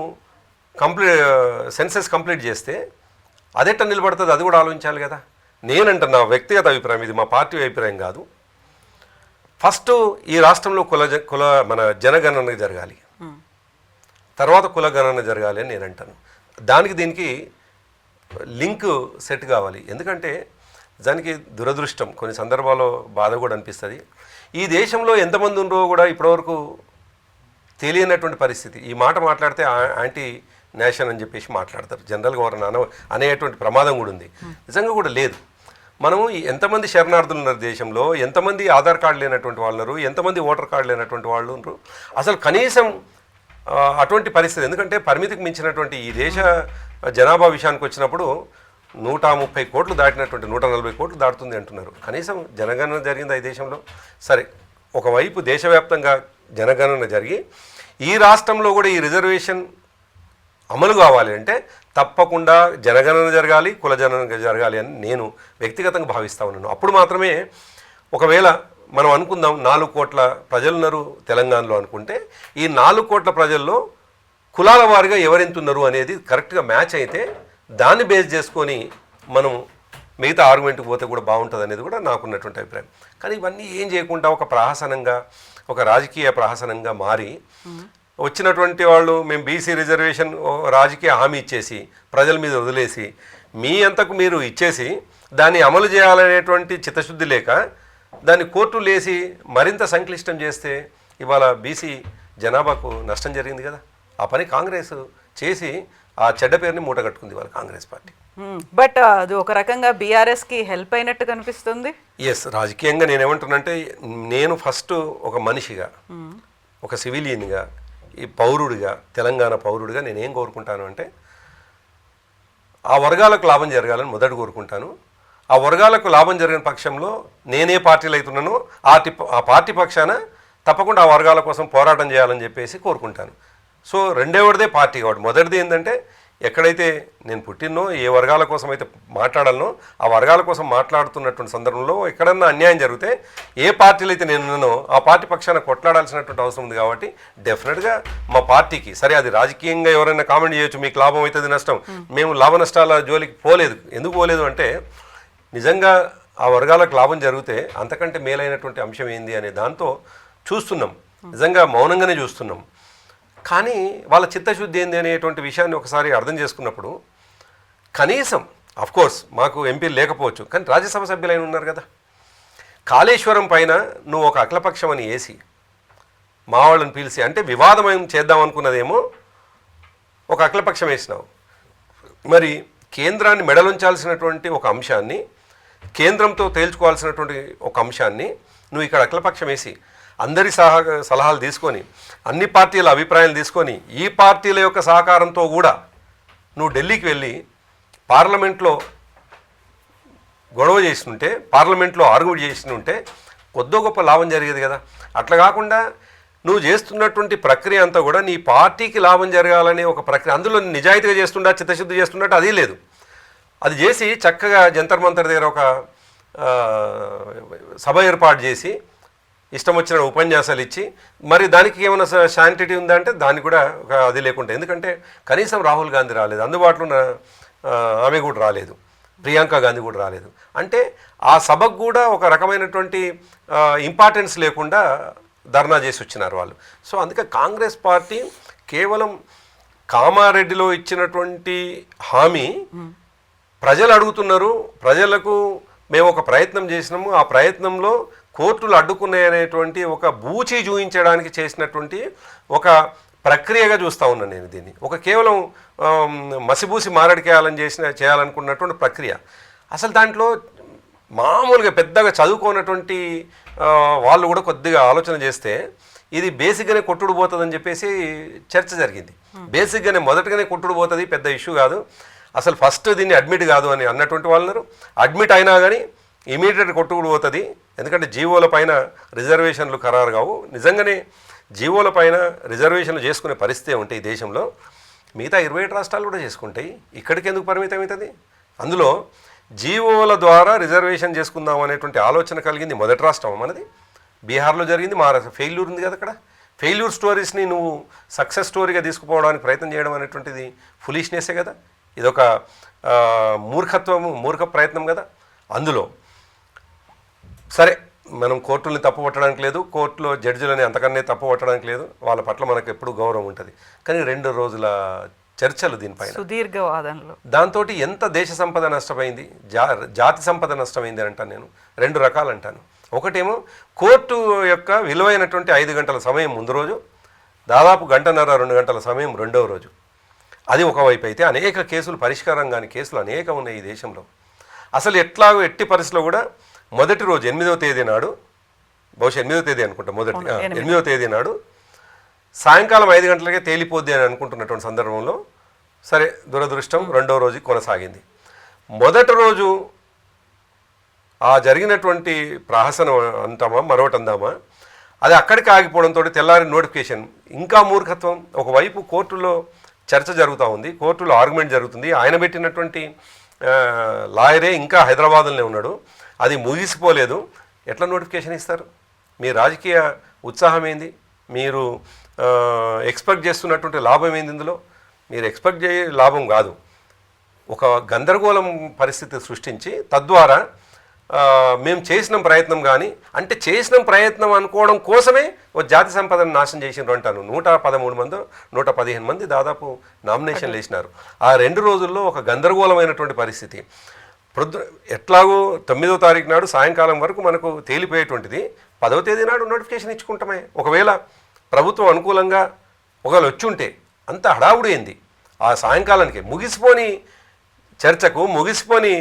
[SPEAKER 3] సెన్సెస్ కంప్లీట్ చేస్తే అదెట్ట నిలబడుతుంది, అది కూడా ఆలోచించాలి కదా. నేనంటే నా వ్యక్తిగత అభిప్రాయం, ఇది మా పార్టీ అభిప్రాయం కాదు. ఫస్ట్ ఈ రాష్ట్రంలో మన జనగణన జరగాలి, తర్వాత కులగణన జరగాలి అని నేను అంటాను. దీనికి లింక్ సెట్ కావాలి. ఎందుకంటే దానికి దురదృష్టం, కొన్ని సందర్భాల్లో బాధ కూడా అనిపిస్తుంది. ఈ దేశంలో ఎంతమంది ఉన్నారో కూడా ఇప్పటివరకు తెలియనటువంటి పరిస్థితి. ఈ మాట మాట్లాడితే యాంటీ నేషన్ అని చెప్పేసి మాట్లాడతారు, జనరల్గా ఎవరైనా అనేటువంటి ప్రమాదం కూడా ఉంది. నిజంగా కూడా లేదు. మనము ఎంతమంది శరణార్థులు ఉన్నారు దేశంలో, ఎంతమంది ఆధార్ కార్డు లేనటువంటి వాళ్ళు ఉన్నారు, ఎంతమంది ఓటర్ కార్డు లేనటువంటి వాళ్ళు ఉన్నారు. అసలు కనీసం అటువంటి పరిస్థితి. ఎందుకంటే పరిమితికి మించినటువంటి ఈ దేశ జనాభా విషయానికి వచ్చినప్పుడు 130 కోట్లు దాటినటువంటి 140 కోట్లు దాటుతుంది అంటున్నారు. కనీసం జనగణన జరిగింది ఈ దేశంలో. సరే, ఒకవైపు దేశవ్యాప్తంగా జనగణన జరిగి ఈ రాష్ట్రంలో కూడా ఈ రిజర్వేషన్ అమలు కావాలి అంటే తప్పకుండా జనగణన జరగాలి, కులజనన జరగాలి అని నేను వ్యక్తిగతంగా భావిస్తా ఉన్నాను. అప్పుడు మాత్రమే, ఒకవేళ మనం అనుకుందాం 4 కోట్ల ప్రజలున్నారు తెలంగాణలో అనుకుంటే, ఈ 4 కోట్ల ప్రజల్లో కులాల వారిగా ఎవరెంతున్నారు అనేది కరెక్ట్గా మ్యాచ్ అయితే దాన్ని బేస్ చేసుకొని మనం మిగతా ఆర్గ్యుమెంట్కి పోతే కూడా బాగుంటుంది అనేది కూడా నాకున్నటువంటి అభిప్రాయం. కానీ ఇవన్నీ ఏం చేయకుండా ఒక ప్రహసనంగా, ఒక రాజకీయ ప్రహసనంగా మారి వచ్చినటువంటి వాళ్ళు మేము బీసీ రిజర్వేషన్ రాజకీయ హామీ ఇచ్చేసి ప్రజల మీద వదిలేసి మీ అంతకు మీరు ఇచ్చేసి దాన్ని అమలు చేయాలనేటువంటి చిత్తశుద్ధి లేక దాన్ని కోర్టులు వేసి మరింత సంక్లిష్టం చేస్తే ఇవాళ బీసీ జనాభాకు నష్టం జరిగింది కదా. ఆ పని కాంగ్రెస్ చేసి ఆ చెడ్డ పేరుని మూటగట్టుకుంది వాళ్ళ కాంగ్రెస్ పార్టీ.
[SPEAKER 2] బట్ అది ఒక రకంగా బీఆర్ఎస్కి హెల్ప్ అయినట్టు కనిపిస్తుంది.
[SPEAKER 3] ఎస్, రాజకీయంగా నేనేమంటున్నానంటే, నేను ఫస్ట్ ఒక మనిషిగా, ఒక సివిలియన్గా, ఈ పౌరుడిగా, తెలంగాణ పౌరుడిగా నేనేం కోరుకుంటాను అంటే ఆ వర్గాలకు లాభం జరగాలని మొదట కోరుకుంటాను. ఆ వర్గాలకు లాభం జరిగిన పక్షంలో నేనే పార్టీలు అవుతున్నానో ఆ పార్టీ పక్షాన తప్పకుండా ఆ వర్గాల కోసం పోరాటం చేయాలని చెప్పేసి కోరుకుంటాను. సో రెండవదే పార్టీ కాబట్టి మొదటిది ఏంటంటే, ఎక్కడైతే నేను పుట్టినో ఏ వర్గాల కోసం అయితే మాట్లాడాలనో ఆ వర్గాల కోసం మాట్లాడుతున్నటువంటి సందర్భంలో ఎక్కడన్నా అన్యాయం జరిగితే ఏ పార్టీలు అయితే నేను ఉన్నానో ఆ పార్టీ పక్షాన కొట్లాడాల్సినటువంటి అవసరం ఉంది. కాబట్టి డెఫినెట్గా మా పార్టీకి, సరే అది రాజకీయంగా ఎవరైనా కామెంట్ చేయొచ్చు, మీకు లాభం అవుతుంది నష్టం, మేము లాభ నష్టాల జోలికి పోలేదు. ఎందుకు పోలేదు అంటే, నిజంగా ఆ వర్గాలకు లాభం జరిగితే అంతకంటే మేలైనటువంటి అంశం ఏంది అనే దాంతో చూస్తున్నాం. నిజంగా మౌనంగానే చూస్తున్నాం. కానీ వాళ్ళ చిత్తశుద్ధి ఏంది అనేటువంటి విషయాన్ని ఒకసారి అర్థం చేసుకున్నప్పుడు కనీసం కోర్స్ మాకు ఎంపీలు లేకపోవచ్చు, కానీ రాజ్యసభ సభ్యులైన ఉన్నారు కదా. కాళేశ్వరం పైన నువ్వు ఒక అఖిలపక్షం అని వేసి మా వాళ్ళని పిలిచి, అంటే వివాదమయం చేద్దాం అనుకున్నదేమో ఒక అఖిలపక్షం వేసినావు. మరి కేంద్రాన్ని మెడలుంచాల్సినటువంటి ఒక అంశాన్ని, కేంద్రంతో తేల్చుకోవాల్సినటువంటి ఒక అంశాన్ని నువ్వు ఇక్కడ అఖిలపక్షం వేసి అందరి సలహాలు తీసుకొని, అన్ని పార్టీల అభిప్రాయాలు తీసుకొని, ఈ పార్టీల యొక్క సహకారంతో కూడా నువ్వు ఢిల్లీకి వెళ్ళి పార్లమెంట్లో గొడవ చేసినుంటే, పార్లమెంట్లో ఆర్గ్యుమెంట్ చేసినుంటే కొద్దో గొప్ప లాభం జరిగేది కదా. అట్లా కాకుండా నువ్వు చేస్తున్నటువంటి ప్రక్రియ అంతా కూడా నీ పార్టీకి లాభం జరగాలనే ఒక ప్రక్రియ, అందులో నిజాయితీగా చేస్తుండా, చిత్తశుద్ధి చేస్తున్నట్టు అది లేదు. అది చేసి చక్కగా జంతర్ మంతర్ దగ్గర ఒక సభ ఏర్పాటు చేసి ఇష్టం వచ్చిన ఉపన్యాసాలు ఇచ్చి, మరి దానికి ఏమైనా శాంటిటీ ఉందా అంటే దానికి కూడా ఒక అది లేకుండా. ఎందుకంటే కనీసం రాహుల్ గాంధీ రాలేదు, అందుబాటులో ఉన్న ఆమె కూడా రాలేదు, ప్రియాంక గాంధీ కూడా రాలేదు. అంటే ఆ సభకు కూడా ఒక రకమైనటువంటి ఇంపార్టెన్స్ లేకుండా ధర్నా చేసి వచ్చినారు వాళ్ళు. సో అందుకే కాంగ్రెస్ పార్టీ కేవలం కామారెడ్డిలో ఇచ్చినటువంటి హామీ ప్రజలు అడుగుతున్నారు, ప్రజలకు మేము ఒక ప్రయత్నం చేసినాము, ఆ ప్రయత్నంలో కోర్టులు అడ్డుకున్నాయనేటువంటి ఒక బూచి చూపించడానికి చేసినటువంటి ఒక ప్రక్రియగా చూస్తూ ఉన్నాను నేను దీన్ని. ఒక కేవలం మసిబూసి మారడికేయాలని చేయాలనుకున్నటువంటి ప్రక్రియ. అసలు దాంట్లో మామూలుగా పెద్దగా చదువుకోనటువంటి వాళ్ళు కూడా కొద్దిగా ఆలోచన చేస్తే ఇది బేసిక్గానే కొట్టుడు పోతుందని చెప్పేసి చర్చ జరిగింది. బేసిక్గానే మొదటగానే కొట్టుడు పోతుంది, పెద్ద ఇష్యూ కాదు, అసలు ఫస్ట్ దీన్ని అడ్మిట్ కాదు అని అన్నటువంటి వాళ్ళు అడ్మిట్ అయినా కానీ ఇమీడియట్ కొట్టుకుడు పోతుంది. ఎందుకంటే జీవోల పైన రిజర్వేషన్లు ఖరారు కావు. నిజంగానే జీవోల పైన రిజర్వేషన్లు చేసుకునే పరిస్థితి ఉంటే ఈ దేశంలో మిగతా 27 రాష్ట్రాలు కూడా చేసుకుంటాయి. ఇక్కడికి ఎందుకు పరిమితం అవుతుంది? అందులో జీవోల ద్వారా రిజర్వేషన్ చేసుకుందాం అనేటువంటి ఆలోచన కలిగింది మొదటి రాష్ట్రం మనది. బీహార్లో జరిగింది, మహారాష్ట్ర ఫెయిల్యూర్ ఉంది కదా. అక్కడ ఫెయిల్యూర్ స్టోరీస్ని నువ్వు సక్సెస్ స్టోరీగా తీసుకుపోవడానికి ప్రయత్నం చేయడం అనేటువంటిది ఫులిష్నెస్సే కదా. ఇదొక మూర్ఖ ప్రయత్నం కదా. అందులో సరే మనం కోర్టుల్ని తప్పు పట్టడానికి లేదు, కోర్టులో జడ్జిలని అంతకన్నా తప్పు పట్టడానికి లేదు, వాళ్ళ పట్ల మనకు ఎప్పుడు గౌరవం ఉంటుంది. కానీ 2 రోజుల చర్చలు దీనిపైన,
[SPEAKER 2] సుదీర్ఘ వాదనలు,
[SPEAKER 3] దాంతో ఎంత దేశ సంపద నష్టమైంది, జాతి సంపద నష్టమైంది అని అంటాను నేను. 2 రకాలు అంటాను. ఒకటేమో కోర్టు యొక్క విలువైనటువంటి 5 గంటల సమయం ముందు రోజు, దాదాపు 1.5-2 గంటల సమయం రెండవ రోజు. అది ఒకవైపు అయితే అనేక కేసులు పరిష్కారం కాని కేసులు అనేకం ఉన్నాయి ఈ దేశంలో. అసలు ఎట్టి పరిస్థితిలో కూడా మొదటి రోజు 8వ తేదీ నాడు, బహుశా 8వ తేదీ అనుకుంటా, 8వ తేదీ నాడు సాయంకాలం 5 గంటలకే తేలిపోద్ది అని అనుకుంటున్నటువంటి సందర్భంలో సరే దురదృష్టం రెండవ రోజు కొనసాగింది. మొదటి రోజు ఆ జరిగినటువంటి ప్రహసనం అంటామా మరొకటి అందామా, అది అక్కడికి ఆగిపోవడంతో తెల్లారి నోటిఫికేషన్. ఇంకా మూర్ఖత్వం. ఒకవైపు కోర్టులో చర్చ జరుగుతూ ఉంది, కోర్టులో ఆర్గ్యుమెంట్ జరుగుతుంది, ఆయన పెట్టినటువంటి లాయరే ఇంకా హైదరాబాద్లోనే ఉన్నాడు, అది ముగిసిపోలేదు. ఎట్లా నోటిఫికేషన్ ఇస్తారు? మీ రాజకీయ ఉత్సాహం ఏంది? మీరు ఎక్స్పెక్ట్ చేస్తున్నటువంటి లాభం ఏంది? ఇందులో మీరు ఎక్స్పెక్ట్ చేయ లాభం కాదు, ఒక గందరగోళం పరిస్థితి సృష్టించి తద్వారా మేము చేసిన ప్రయత్నం కానీ, అంటే చేసిన ప్రయత్నం అనుకోవడం కోసమే ఒక జాతి సంపదను నాశనం చేసినారు అంటాను. 113 మంది 115 మంది దాదాపు నామినేషన్లు వేసినారు. ఆ 2 రోజుల్లో ఒక గందరగోళమైనటువంటి పరిస్థితి. ఎట్లాగో 9వ తారీఖు నాడు సాయంకాలం వరకు మనకు తేలిపోయేటువంటిది 10వ తేదీ నాడు నోటిఫికేషన్ ఇచ్చుకుంటామే. ఒకవేళ ప్రభుత్వం అనుకూలంగా ఒకవేళ వచ్చుంటే అంత హడావుడి ఏంది ఆ సాయంకాలానికి? ముగిసిపోని చర్చకు, ముగిసిపోని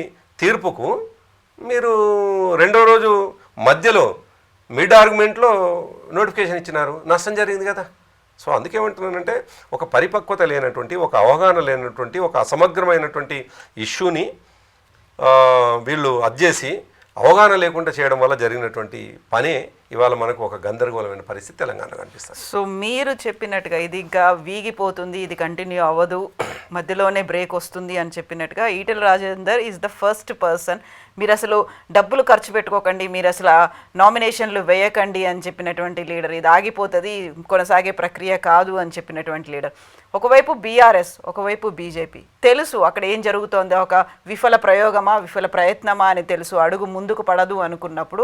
[SPEAKER 3] తీర్పుకు మీరు రెండవ రోజు మధ్యలో మిడ్ ఆర్గ్యుమెంట్లో నోటిఫికేషన్ ఇచ్చినారు, నష్టం జరిగింది కదా. సో అందుకేమంటున్నానంటే ఒక పరిపక్వత లేనటువంటి, ఒక అవగాహన లేనటువంటి, ఒక అసమగ్రమైనటువంటి ఇష్యూని వీళ్ళు అద్దేసి అవగాహన లేకుండా చేయడం వల్ల జరిగినటువంటి పనే ఇవాళ మనకు ఒక గందరగోళమైన పరిస్థితి తెలంగాణలో కనిపిస్తుంది.
[SPEAKER 2] సో మీరు చెప్పినట్టుగా ఇది ఇంకా వీగిపోతుంది, ఇది కంటిన్యూ అవ్వదు, మధ్యలోనే బ్రేక్ వస్తుంది అని చెప్పినట్టుగా Etela Rajender is the first person మీరు అసలు డబ్బులు ఖర్చు పెట్టుకోకండి, మీరు అసలు నామినేషన్లు వేయకండి అని చెప్పినటువంటి లీడర్, ఇది ఆగిపోతుంది, కొనసాగే ప్రక్రియ కాదు అని చెప్పినటువంటి లీడర్. ఒకవైపు బీఆర్ఎస్, ఒకవైపు బీజేపీ. తెలుసు అక్కడ ఏం జరుగుతోందో, ఒక విఫల ప్రయోగమా, విఫల ప్రయత్నమా అని తెలుసు, అడుగు ముందుకు పడదు అనుకున్నప్పుడు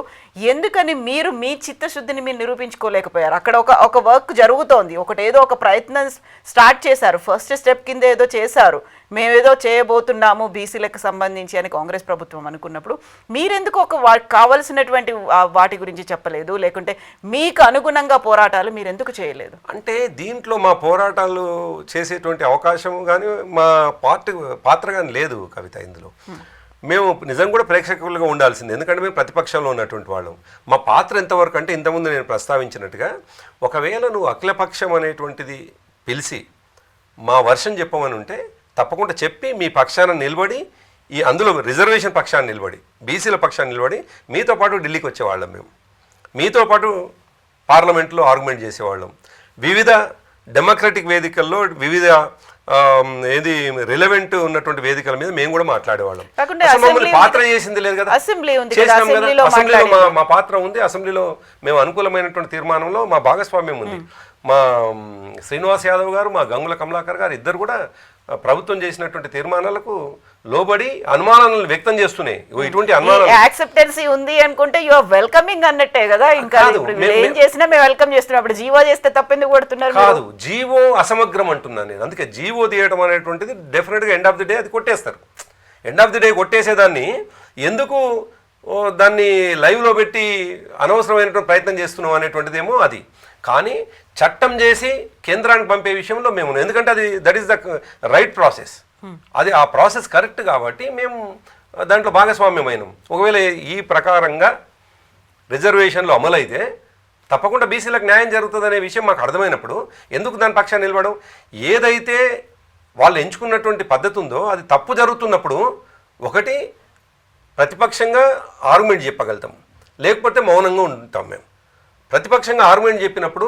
[SPEAKER 2] ఎందుకని మీరు మీ చిత్తశుద్ధిని మీరు నిరూపించుకోలేకపోయారు. అక్కడ ఒక వర్క్ జరుగుతోంది, ఏదో ఒక ప్రయత్నం స్టార్ట్ చేశారు, ఫస్ట్ స్టెప్ కింద ఏదో చేశారు, మేమేదో చేయబోతున్నాము బీసీలకు సంబంధించి అని కాంగ్రెస్ ప్రభుత్వం అనుకున్నప్పుడు మీరెందుకు కావలసినటువంటి వాటి గురించి చెప్పలేదు, లేకుంటే మీకు అనుగుణంగా పోరాటాలు మీరు ఎందుకు చేయలేదు?
[SPEAKER 3] అంటే దీంట్లో మా పోరాటాలు చేసేటువంటి అవకాశం కానీ మా పాత్ర కానీ లేదు కవిత. ఇందులో మేము నిజం కూడా ప్రేక్షకులుగా ఉండాల్సింది, ఎందుకంటే మేము ప్రతిపక్షంలో ఉన్నటువంటి వాళ్ళం. మా పాత్ర ఎంతవరకు అంటే ఇంతకుముందు నేను ప్రస్తావించినట్టుగా, ఒకవేళ నువ్వు అఖిలపక్షం అనేటువంటిది పిలిచి మా వర్షం చెప్పమని ఉంటే తప్పకుండా చెప్పి మీ పక్షాన నిలబడి, అందులో రిజర్వేషన్ పక్షాన్ని నిలబడి, బీసీల పక్షాన్ని నిలబడి మీతో పాటు ఢిల్లీకి వచ్చేవాళ్ళం. మేము మీతో పాటు పార్లమెంట్లో ఆర్గ్యుమెంట్ చేసేవాళ్ళం. వివిధ డెమోక్రటిక్ వేదికల్లో, వివిధ రిలవెంట్ ఉన్నటువంటి వేదికల మీద మేము కూడా మాట్లాడేవాళ్ళం. పాత్ర చేసింది లేదు కదా, చేసినాం కదా. అసెంబ్లీలో మా పాత్ర ఉంది. అసెంబ్లీలో మేము అనుకూలమైనటువంటి తీర్మానంలో మా భాగస్వామ్యం ఉంది. మా శ్రీనివాస్ యాదవ్ గారు, మా గంగుల కమలాకర్ గారు ఇద్దరు కూడా ప్రభుత్వం చేసినటువంటి తీర్మానాలకు లోబడి అనుమానాలను వ్యక్తం చేస్తున్నాయి. ఇటువంటి అనుమానాలు
[SPEAKER 2] యాక్సెప్టెన్సీ ఉంది అనుకుంటే యు ఆర్ వెల్కమింగ్ అన్నట్టే కదా. ఇంకా ఏం చేసినా మేము వెల్కమ్ చేస్తున్నాం. అప్పుడు జీవో చేస్తే తప్పెందుకు కొడుతున్నారు?
[SPEAKER 3] కాదు, జీవో అసమగ్రం అంటున్నాను నేను. అందుకే జీవో తీయడం అనేటువంటిది డెఫినెట్గా ఎండ్ ఆఫ్ ది డే అది కొట్టేస్తారు. ఎండ్ ఆఫ్ ది డే కొట్టేసేదాన్ని ఎందుకు దాన్ని లైవ్లో పెట్టి అనవసరమైనటువంటి ప్రయత్నం చేస్తున్నాం అనేటువంటిది ఏమో అది. కానీ చట్టం చేసి కేంద్రానికి పంపే విషయంలో మేము, ఎందుకంటే అది that is the right process, అది ఆ ప్రాసెస్ కరెక్ట్ కాబట్టి మేము దాంట్లో భాగస్వామ్యమైనాం. ఒకవేళ ఈ ప్రకారంగా రిజర్వేషన్లు అమలైతే తప్పకుండా బీసీలకు న్యాయం జరుగుతుందనే విషయం మాకు అర్థమైనప్పుడు ఎందుకు దాని పక్షాన్ని నిలబడం? ఏదైతే వాళ్ళు ఎంచుకున్నటువంటి పద్ధతి ఉందో అది తప్పు జరుగుతున్నప్పుడు ఒకటి ప్రతిపక్షంగా ఆర్గ్యుమెంట్ చెప్పగలుగుతాం, లేకపోతే మౌనంగా ఉంటాం. మేము ప్రతిపక్షంగా ఆర్గ్యుమెంట్ చెప్పినప్పుడు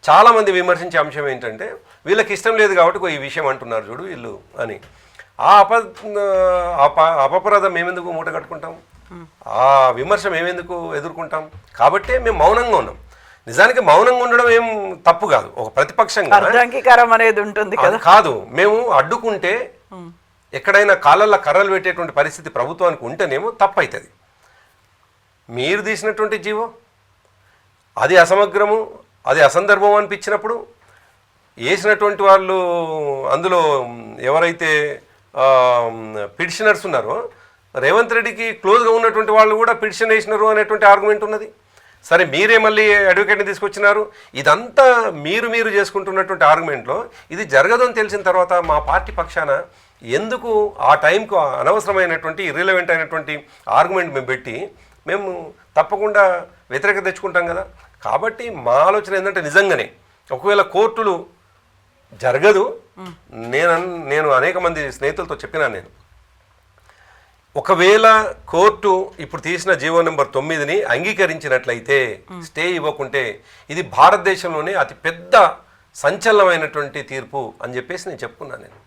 [SPEAKER 3] చాలామంది విమర్శించే అంశం ఏంటంటే, వీళ్ళకి ఇష్టం లేదు కాబట్టి ఈ విషయం అంటున్నారు చూడు వీళ్ళు అని. ఆ అపప్రదం మేమెందుకు మూట కట్టుకుంటాం? ఆ విమర్శ మేమెందుకు ఎదుర్కొంటాం? కాబట్టే మేము మౌనంగా ఉన్నాం. నిజానికి మౌనంగా ఉండడం ఏం తప్పు కాదు. ఒక ప్రతిపక్షంగా
[SPEAKER 2] అంగీకారం అనేది ఉంటుంది కదా.
[SPEAKER 3] కాదు, మేము అడ్డుకుంటే ఎక్కడైనా కాళ్ళల్లో కర్రలు పెట్టేటువంటి పరిస్థితి ప్రభుత్వానికి ఉంటేనేమో తప్పు అవుతుంది. మీరు తీసినటువంటి జీవో అది అసమగ్రము, అది అసందర్భం అనిపించినప్పుడు వేసినటువంటి వాళ్ళు, అందులో ఎవరైతే పిటిషనర్స్ ఉన్నారో రేవంత్ రెడ్డికి క్లోజ్గా ఉన్నటువంటి వాళ్ళు కూడా పిటిషన్ వేసినారు అనేటువంటి ఆర్గ్యుమెంట్ ఉన్నది. సరే, మీరే మళ్ళీ అడ్వకేట్ని తీసుకొచ్చినారు. ఇదంతా మీరు చేసుకుంటున్నటువంటి ఆర్గ్యుమెంట్లో ఇది జరగదని తెలిసిన తర్వాత మా పార్టీ పక్షాన ఎందుకు ఆ టైంకు అనవసరమైనటువంటి ఇర్రిలవెంట్ అయినటువంటి ఆర్గ్యుమెంట్ మేము పెట్టి మేము తప్పకుండా వ్యతిరేకత తెచ్చుకుంటాం కదా. కాబట్టి మా ఆలోచన ఏంటంటే, నిజంగానే ఒకవేళ కోర్టులు జరగదు, నేను అనేక మంది స్నేహితులతో చెప్పినాను. నేను ఒకవేళ కోర్టు ఇప్పుడు తీసిన జీవో నెంబర్ 9ని అంగీకరించినట్లయితే, స్టే ఇవ్వకుంటే, ఇది భారతదేశంలోనే అతిపెద్ద సంచలనమైనటువంటి తీర్పు అని చెప్పేసి నేను చెప్పుకున్నాను. నేను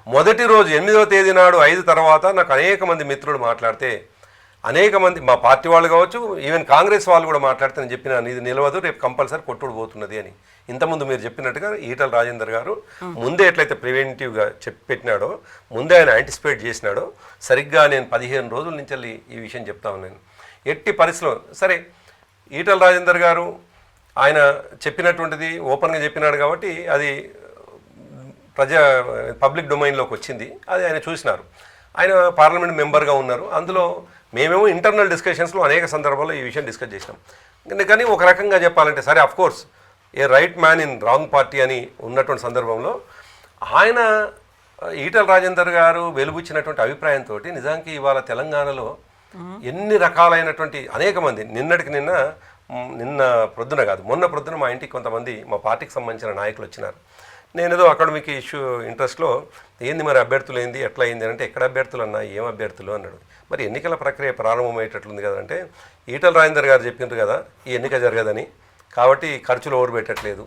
[SPEAKER 3] మొదటి రోజు 8వ తేదీ నాడు 5 తర్వాత నాకు అనేక మంది మిత్రులు మాట్లాడితే, అనేక మంది మా పార్టీ వాళ్ళు కావచ్చు, ఈవెన్ కాంగ్రెస్ వాళ్ళు కూడా మాట్లాడితే నేను చెప్పినాను, ఇది నిలవదు, రేపు కంపల్సరీ కొట్టుడు పోతున్నది అని. ఇంతకుముందు మీరు చెప్పినట్టుగా ఈటల రాజేందర్ గారు ముందే ఎట్లయితే ప్రివెంటివ్గా పెట్టినాడో, ముందే ఆయన యాంటిసిపేట్ చేసినాడో, సరిగ్గా నేను 15 రోజుల నుంచి ఈ విషయం చెప్తా ఉన్నాను. ఎట్టి పరిస్థితిలో సరే, ఈటల రాజేందర్ గారు ఆయన చెప్పినటువంటిది ఓపెన్గా చెప్పినాడు కాబట్టి అది పబ్లిక్ డొమైన్లోకి వచ్చింది. అది ఆయన చూసినారు. ఆయన పార్లమెంట్ మెంబర్గా ఉన్నారు. అందులో మేమేమో ఇంటర్నల్ డిస్కషన్స్లో అనేక సందర్భాల్లో ఈ విషయం డిస్కస్ చేసినాం. కానీ ఒక రకంగా చెప్పాలంటే, సరే of course A right man in wrong party అని ఉన్నటువంటి సందర్భంలో ఆయన ఈటల రాజేందర్ గారు వెలుబుచ్చినటువంటి అభిప్రాయంతో నిజానికి ఇవాళ తెలంగాణలో ఎన్ని రకాలైనటువంటి అనేక మంది నిన్న ప్రొద్దున కాదు, మొన్న ప్రొద్దున మా ఇంటికి కొంతమంది మా పార్టీకి సంబంధించిన నాయకులు వచ్చినారు. నేనేదో అకాడమిక్ ఇష్యూ ఇంట్రెస్ట్లో ఏంది మరి అభ్యర్థులు ఏంది ఎట్లా అయింది అంటే, ఎక్కడ అభ్యర్థులు అన్నా, ఏం అభ్యర్థులు అన్నాడు. మరి ఎన్నికల ప్రక్రియ ప్రారంభమయ్యేటట్లుంది కదంటే, ఈటల రాజేందర్ గారు చెప్పిండ్రు కదా ఈ ఎన్నిక జరగదని, కాబట్టి ఖర్చులు ఎవరు పెట్టట్లేదు,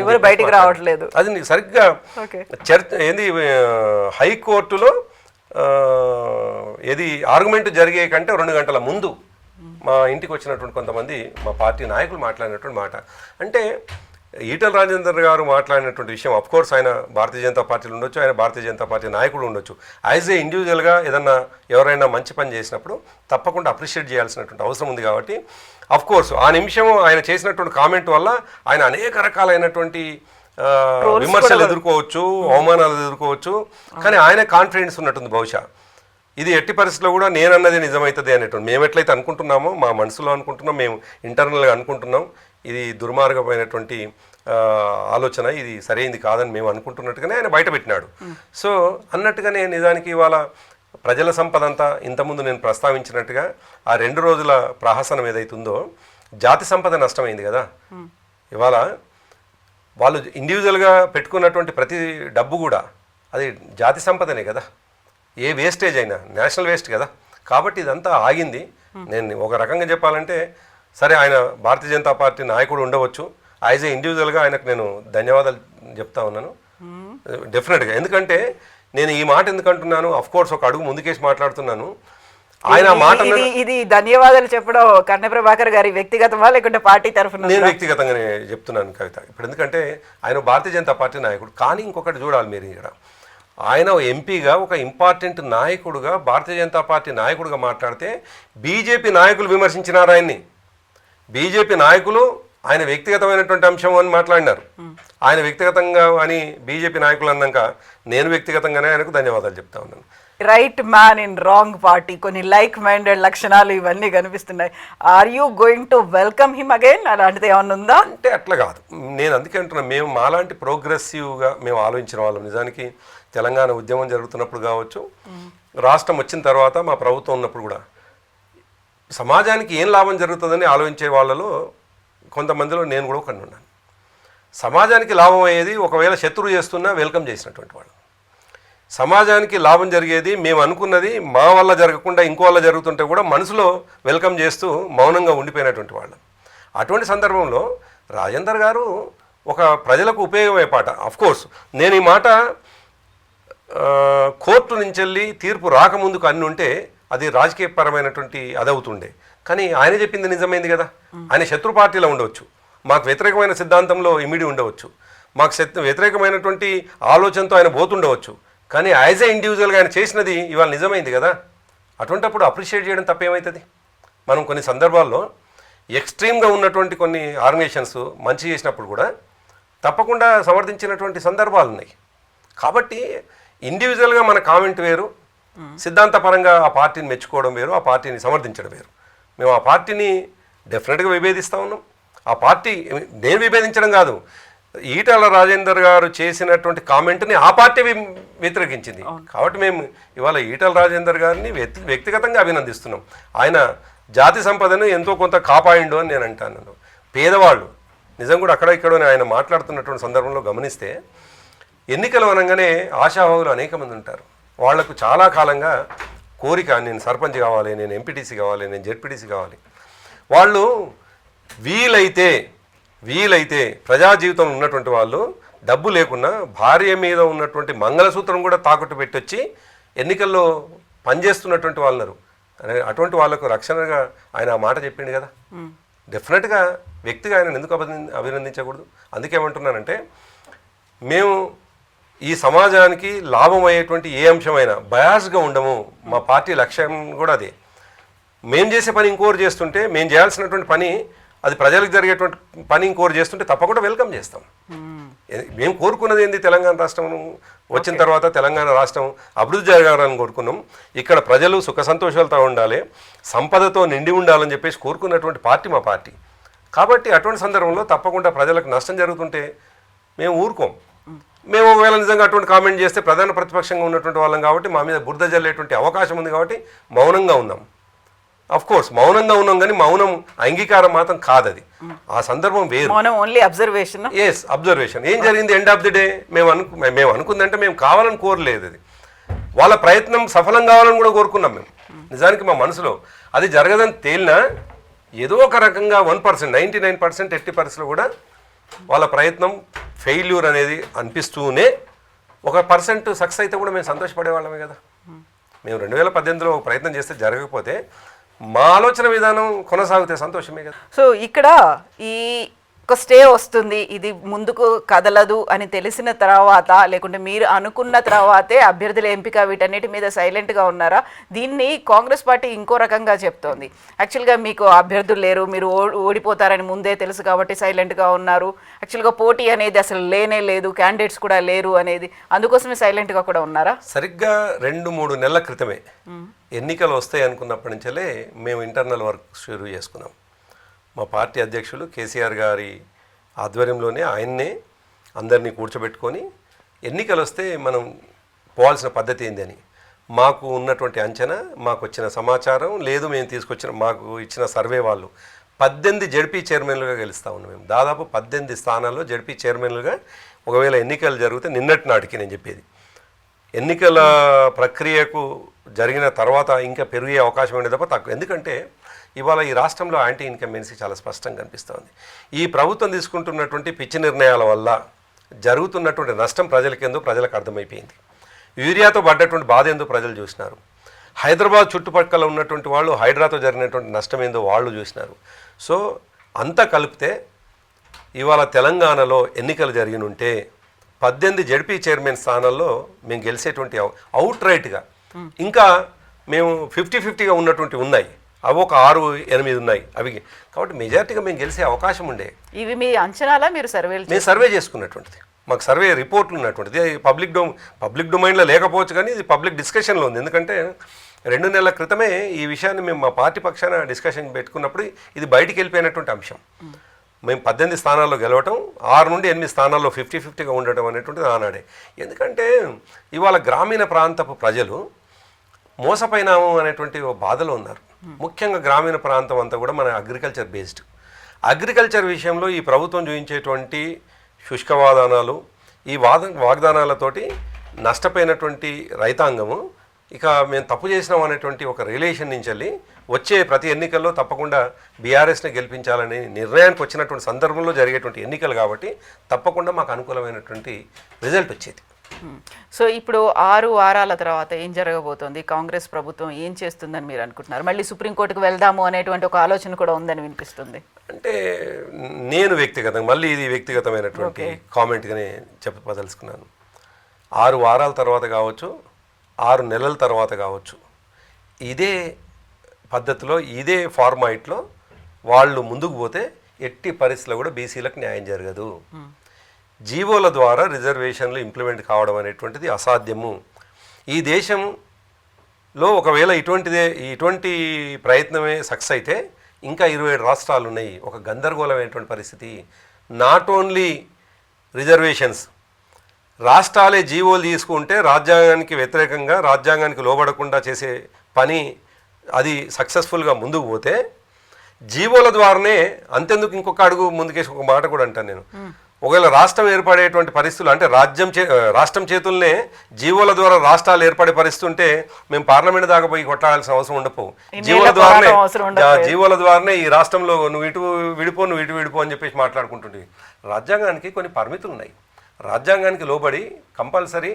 [SPEAKER 2] ఎవరు బయటికి రావట్లేదు.
[SPEAKER 3] అది సరిగ్గా ఏంది హైకోర్టులో ఏది ఆర్గ్యుమెంట్ జరిగే కంటే 2 గంటల ముందు మా ఇంటికి వచ్చినటువంటి కొంతమంది మా పార్టీ నాయకులు మాట్లాడినటువంటి మాట. అంటే ఈటల రాజేందర్ గారు మాట్లాడినటువంటి విషయం కోర్స్ ఆయన భారతీయ జనతా పార్టీలో ఉండొచ్చు, ఆయన భారతీయ జనతా పార్టీ నాయకుడు ఉండొచ్చు. యాజ్ ఏ ఇండివిజువల్గా ఏదన్నా ఎవరైనా మంచి పని చేసినప్పుడు తప్పకుండా అప్రిషియేట్ చేయాల్సినటువంటి అవసరం ఉంది. కాబట్టి కోర్స్ ఆ నిమిషం ఆయన చేసినటువంటి కామెంట్ వల్ల ఆయన అనేక రకాలైనటువంటి విమర్శలు ఎదుర్కోవచ్చు, అవమానాలు ఎదుర్కోవచ్చు. కానీ ఆయన కాన్ఫిడెన్స్ ఉన్నట్టుంది బహుశా ఇది ఎట్టి పరిస్థితుల్లో కూడా నేనన్నది నిజమవుతుంది అనేటువంటి మేము ఎట్లయితే అనుకుంటున్నామో మా మనసులో అనుకుంటున్నాం, మేము ఇంటర్నల్గా అనుకుంటున్నాం ఇది దుర్మార్గమైనటువంటి ఆలోచన, ఇది సరైనది కాదని మేము అనుకుంటున్నట్టుగానే ఆయన బయటపెట్టినాడు. సో అన్నట్టుగానే నిజానికి ఇవాళ ప్రజల సంపద అంతా ఇంతకుముందు నేను ప్రస్తావించినట్టుగా ఆ 2 రోజుల ప్రహసనం ఏదైతుందో జాతి సంపద నష్టమైంది కదా. ఇవాళ వాళ్ళు ఇండివిజువల్గా పెట్టుకున్నటువంటి ప్రతి డబ్బు కూడా అది జాతి సంపదనే కదా, ఏ వేస్టేజ్ అయినా నేషనల్ వేస్ట్ కదా. కాబట్టి ఇదంతా ఆగింది. నేను ఒక రకంగా చెప్పాలంటే సరే ఆయన భారతీయ జనతా పార్టీ నాయకుడు ఉండవచ్చు, యాజ్ ఏ ఇండివిజువల్గా ఆయనకు నేను ధన్యవాదాలు చెప్తా ఉన్నాను డెఫినెట్గా. ఎందుకంటే నేను ఈ మాట ఎందుకు అంటున్నాను, కోర్స్ ఒక అడుగు ముందుకేసి మాట్లాడుతున్నాను. ఆయన మాట
[SPEAKER 2] ఇది ధన్యవాదాలు చెప్పడం కన్నె ప్రభాకర్ గారి వ్యక్తిగతమా లేకుంటే పార్టీ తరఫున?
[SPEAKER 3] నేను వ్యక్తిగతంగానే చెప్తున్నాను కవిత. ఇప్పుడు ఎందుకంటే ఆయన భారతీయ జనతా పార్టీ నాయకుడు. కానీ ఇంకొకటి చూడాలి మీరు, ఇక్కడ ఆయన ఎంపీగా ఒక ఇంపార్టెంట్ నాయకుడుగా భారతీయ జనతా పార్టీ నాయకుడుగా మాట్లాడితే బీజేపీ నాయకులు విమర్శించినారు ఆయన్ని. బీజేపీ నాయకులు ఆయన వ్యక్తిగతమైనటువంటి అంశం అని మాట్లాడినారు. ఆయన వ్యక్తిగతంగా అని బీజేపీ నాయకులు అన్నాక నేను వ్యక్తిగతంగానే ఆయనకు ధన్యవాదాలు చెప్తా ఉన్నాను.
[SPEAKER 2] Right man in wrong party, కొన్ని లైక్ మైండెడ్ లక్షణాలు ఇవన్నీ కనిపిస్తున్నాయి. Are you going to welcome him again? అలాంటిది ఏమన్నా ఉందా
[SPEAKER 3] అంటే? అట్లా కాదు. నేను అందుకే అంటున్నాను, మేము మాలాంటి ప్రోగ్రెసివ్గా మేము ఆలోచించిన వాళ్ళం. నిజానికి తెలంగాణ ఉద్యమం జరుగుతున్నప్పుడు కావచ్చు, రాష్ట్రం వచ్చిన తర్వాత మా ప్రభుత్వం ఉన్నప్పుడు కూడా సమాజానికి ఏం లాభం జరుగుతుందని ఆలోచించే వాళ్ళలో కొంతమందిలో నేను కూడా ఒకటి ఉన్నాను. సమాజానికి లాభం అయ్యేది ఒకవేళ శత్రువు చేస్తున్నా వెల్కమ్ చేసినటువంటి వాళ్ళు. సమాజానికి లాభం జరిగేది మేము అనుకున్నది మా వల్ల జరగకుండా ఇంకో వల్ల జరుగుతుంటే కూడా మనసులో వెల్కమ్ చేస్తూ మౌనంగా ఉండిపోయినటువంటి వాళ్ళు. అటువంటి సందర్భంలో రాజేందర్ గారు ఒక ప్రజలకు ఉపయోగమే పాట. కోర్స్ నేను ఈ మాట కోర్టు నుంచి వెళ్ళి తీర్పు రాకముందుకు అన్ని ఉంటే అది రాజకీయపరమైనటువంటి అదవుతుండే. కానీ ఆయన చెప్పింది నిజమైంది కదా. ఆయన శత్రు పార్టీలో ఉండవచ్చు, మాకు వ్యతిరేకమైన సిద్ధాంతంలో ఇమిడి ఉండవచ్చు, మాకు వ్యతిరేకమైనటువంటి ఆలోచనతో ఆయన పోతుండవచ్చు. కానీ యాజ్ ఏ ఇండివిజువల్గా ఆయన చేసినది ఇవాళ నిజమైంది కదా. అటువంటిప్పుడు అప్రిషియేట్ చేయడం తప్పేమవుతుంది? మనం కొన్ని సందర్భాల్లో ఎక్స్ట్రీమ్గా ఉన్నటువంటి కొన్ని ఆర్గనైజేషన్స్ మంచి చేసినప్పుడు కూడా తప్పకుండా సమర్థించినటువంటి సందర్భాలు ఉన్నాయి. కాబట్టి ఇండివిజువల్గా మన కామెంట్ వేరు, సిద్ధాంతపరంగా ఆ పార్టీని మెచ్చుకోవడం వేరు, ఆ పార్టీని సమర్థించడం వేరు. మేము ఆ పార్టీని డెఫినెట్గా విభేదిస్తూ ఉన్నాం. ఆ పార్టీ నేను విభేదించడం కాదు, ఈటల రాజేందర్ గారు చేసినటువంటి కామెంట్ని ఆ పార్టీ వ్యతిరేకించింది. కాబట్టి మేము ఇవాళ ఈటల రాజేందర్ గారిని వ్యక్తిగతంగా అభినందిస్తున్నాం. ఆయన జాతి సంపదను ఎంతో కొంత కాపాడిండు అని నేను అంటాను. పేదవాళ్ళు నిజం కూడా అక్కడ ఇక్కడ ఆయన మాట్లాడుతున్నటువంటి సందర్భంలో గమనిస్తే ఎన్నికలు అనగానే ఆశావాహులు అనేక మంది ఉంటారు. వాళ్లకు చాలా కాలంగా కోరిక, నేను సర్పంచ్ కావాలి, నేను ఎంపీటీసీ కావాలి, నేను జెడ్పీటీసీ కావాలి. వాళ్ళు వీలైతే ప్రజా జీవితంలో ఉన్నటువంటి వాళ్ళు డబ్బు లేకున్నా భార్య మీద ఉన్నటువంటి మంగళసూత్రం కూడా తాకట్టు పెట్టొచ్చి ఎన్నికల్లో పనిచేస్తున్నటువంటి వాళ్ళన్నారు. అటువంటి వాళ్ళకు రక్షణగా ఆయన ఆ మాట చెప్పిండు కదా. డెఫినెట్గా వ్యక్తిగా ఆయన ఎందుకు అభినందించకూడదు? అందుకేమంటున్నానంటే మేము ఈ సమాజానికి లాభం అయ్యేటువంటి ఏ అంశమైనా బయాస్గా ఉండము. మా పార్టీ లక్ష్యం కూడా అదే. మేము చేసే పని ఇంకోరు చేస్తుంటే, మేము చేయాల్సినటువంటి పని అది ప్రజలకు జరిగేటువంటి పని ఇంకోరు చేస్తుంటే తప్పకుండా వెల్కమ్ చేస్తాం. మేము కోరుకున్నది ఏంది? తెలంగాణ రాష్ట్రం వచ్చిన తర్వాత తెలంగాణ రాష్ట్రం అభివృద్ధి జరగాలని కోరుకున్నాం. ఇక్కడ ప్రజలు సుఖ సంతోషాలతో ఉండాలి, సంపదతో నిండి ఉండాలని చెప్పేసి కోరుకున్నటువంటి పార్టీ మా పార్టీ. కాబట్టి అటువంటి సందర్భంలో తప్పకుండా ప్రజలకు నష్టం జరుగుతుంటే మేము ఊరుకోం. మేము ఒకవేళ నిజంగా అటువంటి కామెంట్ చేస్తే ప్రధాన ప్రతిపక్షంగా ఉన్నటువంటి వాళ్ళం కాబట్టి మా మీద బురద జల్లేటువంటి అవకాశం ఉంది కాబట్టి మౌనంగా ఉన్నాం. కోర్స్ మౌనంగా ఉన్నాం, కానీ మౌనం అంగీకారం మాత్రం కాదు. అది ఆ సందర్భం వేరు.
[SPEAKER 2] Only observation.
[SPEAKER 3] Yes, observation. ఏం జరిగింది ఎండ్ ఆఫ్ ది డే? మేము అనుకుందంటే మేము కావాలని కోరలేదు. అది వాళ్ళ ప్రయత్నం సఫలం కావాలని కూడా కోరుకున్నాం మేము. నిజానికి మా మనసులో అది జరగదని తేలినా ఏదో ఒక రకంగా 1%, 99%, 80% కూడా వాళ్ళ ప్రయత్నం ఫెయిల్యూర్ అనేది అనిపిస్తూనే 1% సక్సెస్ అయితే కూడా మేము సంతోషపడే వాళ్ళమే కదా. మేము 2018లో ఒక ప్రయత్నం చేస్తే జరగకపోతే మా ఆలోచన విధానం కొనసాగితే సంతోషమే కదా.
[SPEAKER 2] సో ఇక్కడ ఈ ఒక స్టే వస్తుంది, ఇది ముందుకు కదలదు అని తెలిసిన తర్వాత, లేకుంటే మీరు అనుకున్న తర్వాతే అభ్యర్థుల ఎంపిక వీటన్నిటి మీద సైలెంట్గా ఉన్నారా? దీన్ని కాంగ్రెస్ పార్టీ ఇంకో రకంగా చెప్తోంది. యాక్చువల్గా మీకు అభ్యర్థులు లేరు, మీరు ఓడిపోతారని ముందే తెలుసు కాబట్టి సైలెంట్గా ఉన్నారు. యాక్చువల్గా పోటీ అనేది అసలు లేనే లేదు, క్యాండిడేట్స్ కూడా లేరు అనేది, అందుకోసమే సైలెంట్గా కూడా ఉన్నారా?
[SPEAKER 3] సరిగ్గా 2-3 నెలల క్రితమే ఎన్నికలు వస్తాయి అనుకున్నప్పటి నుంచే మేము ఇంటర్నల్ వర్క్ షురూ చేసుకున్నాం. మా పార్టీ అధ్యక్షులు కేసీఆర్ గారి ఆధ్వర్యంలోనే ఆయన్నే అందరినీ కూర్చోబెట్టుకొని ఎన్నికలు వస్తే మనం పోవాల్సిన పద్ధతి ఏందని మాకు ఉన్నటువంటి అంచనా, మాకు వచ్చిన సమాచారం లేదు, మేము తీసుకొచ్చిన మాకు ఇచ్చిన సర్వే వాళ్ళు 18 జడ్పీ చైర్మన్లుగా గెలుస్తూ ఉన్నాం. మేము దాదాపు 18 స్థానాల్లో జడ్పీ చైర్మన్లుగా, ఒకవేళ ఎన్నికలు జరిగితే నిన్నటి నాటికి నేను చెప్పేది, ఎన్నికల ప్రక్రియకు జరిగిన తర్వాత ఇంకా పెరిగే అవకాశం ఉండేది తప్ప తక్కువ. ఎందుకంటే ఇవాళ ఈ రాష్ట్రంలో యాంటీ ఇన్కంబెన్సీ చాలా స్పష్టంగా కనిపిస్తుంది. ఈ ప్రభుత్వం తీసుకుంటున్నటువంటి పిచ్చి నిర్ణయాల వల్ల జరుగుతున్నటువంటి నష్టం ప్రజలకు అర్థమైపోయింది. యూరియాతో పడ్డటువంటి బాధ ఏందో ప్రజలు చూసినారు. హైదరాబాద్ చుట్టుపక్కల ఉన్నటువంటి వాళ్ళు హైడ్రాతో జరిగినటువంటి నష్టం ఏందో వాళ్ళు చూసినారు. సో అంతా కలిపితే ఇవాళ తెలంగాణలో ఎన్నికలు జరిగినుంటే 18 జడ్పీ చైర్మన్ స్థానాల్లో మేము గెలిచేటువంటి అవుట్ రైట్గా, ఇంకా మేము 50-50గా ఉన్నటువంటి ఉన్నాయి, అవి ఒక 6-8 ఉన్నాయి అవి. కాబట్టి మెజారిటీగా మేము గెలిచే అవకాశం ఉండే.
[SPEAKER 2] ఇవి మీ అంచనాలా? మీరు
[SPEAKER 3] మేము సర్వే చేసుకున్నటువంటిది, మాకు సర్వే రిపోర్ట్లు ఉన్నటువంటిది. పబ్లిక్ డొమైన్లో లేకపోవచ్చు, కానీ ఇది పబ్లిక్ డిస్కషన్లో ఉంది. ఎందుకంటే 2 నెలల క్రితమే ఈ విషయాన్ని మేము మా పార్టీ పక్షాన డిస్కషన్ పెట్టుకున్నప్పుడు ఇది బయటికి వెళ్ళిపోయినటువంటి అంశం. మేము 18 స్థానాల్లో గెలవటం, 6-8 స్థానాల్లో 50-50గా ఉండటం అనేటువంటిది ఆనాడే. ఎందుకంటే ఇవాళ గ్రామీణ ప్రాంతపు ప్రజలు మోసపోయినాము అనేటువంటి ఒక బాధలో ఉన్నారు. ముఖ్యంగా గ్రామీణ ప్రాంతం అంతా కూడా మన అగ్రికల్చర్ బేస్డ్. అగ్రికల్చర్ విషయంలో ఈ ప్రభుత్వం చూపించేటువంటి శుష్క వాగ్దానాలు, ఈ వాగ్దానాలతోటి నష్టపోయినటువంటి రైతాంగము ఇక మేము తప్పు చేసినాం అనేటువంటి ఒక రిలేషన్ నుంచి వెళ్ళి వచ్చే ప్రతి ఎన్నికల్లో తప్పకుండా బీఆర్ఎస్ని గెలిపించాలని నిర్ణయానికి వచ్చినటువంటి సందర్భంలో జరిగేటువంటి ఎన్నికలు కాబట్టి తప్పకుండా మాకు అనుకూలమైనటువంటి రిజల్ట్ వచ్చేది.
[SPEAKER 2] సో ఇప్పుడు 6 వారాల తర్వాత ఏం జరగబోతోంది? కాంగ్రెస్ ప్రభుత్వం ఏం చేస్తుందని మీరు అనుకుంటున్నారు? మళ్ళీ సుప్రీంకోర్టుకు వెళ్దాము అనేటువంటి ఒక ఆలోచన కూడా ఉందని వినిపిస్తుంది.
[SPEAKER 3] అంటే నేను వ్యక్తిగతంగా, మళ్ళీ ఇది వ్యక్తిగతమైనటువంటి కామెంట్గానే చెప్పదలుచుకున్నాను. 6 వారాల తర్వాత కావచ్చు, 6 నెలల తర్వాత కావచ్చు, ఇదే పద్ధతిలో ఇదే ఫార్మాట్లో వాళ్ళు ముందుకు పోతే ఎట్టి పరిస్థితుల్లో కూడా బీసీలకు న్యాయం జరగదు. జీవోల ద్వారా రిజర్వేషన్లు ఇంప్లిమెంట్ కావడం అనేటువంటిది అసాధ్యము. ఈ దేశంలో ఒకవేళ ఇటువంటి ప్రయత్నమే సక్సెస్ అయితే ఇంకా 27 రాష్ట్రాలు ఉన్నాయి. ఒక గందరగోళమైనటువంటి పరిస్థితి. నాట్ ఓన్లీ రిజర్వేషన్స్, రాష్ట్రాలే జీవోలు తీసుకుంటే రాజ్యాంగానికి వ్యతిరేకంగా, రాజ్యాంగానికి లోబడకుండా చేసే పని అది సక్సెస్ఫుల్గా ముందుకు పోతే జీవోల ద్వారానే అంతెందుకు ఇంకొక అడుగు ముందుకేసి ఒక మాట కూడా అంటాను నేను. ఒకవేళ రాష్ట్రం ఏర్పడేటువంటి పరిస్థితులు అంటే రాష్ట్రం చేతుల్నే జీవోల ద్వారా రాష్ట్రాలు ఏర్పడే పరిస్థితి ఉంటే మేము పార్లమెంట్ దాకా పోయి కొట్టాల్సిన అవసరం ఉండకపోవు. జీవోల ద్వారానే ఈ రాష్ట్రంలో నువ్వు ఇటు విడిపో అని చెప్పేసి మాట్లాడుకుంటుంది. రాజ్యాంగానికి కొన్ని పరిమితులు ఉన్నాయి. రాజ్యాంగానికి లోబడి కంపల్సరీ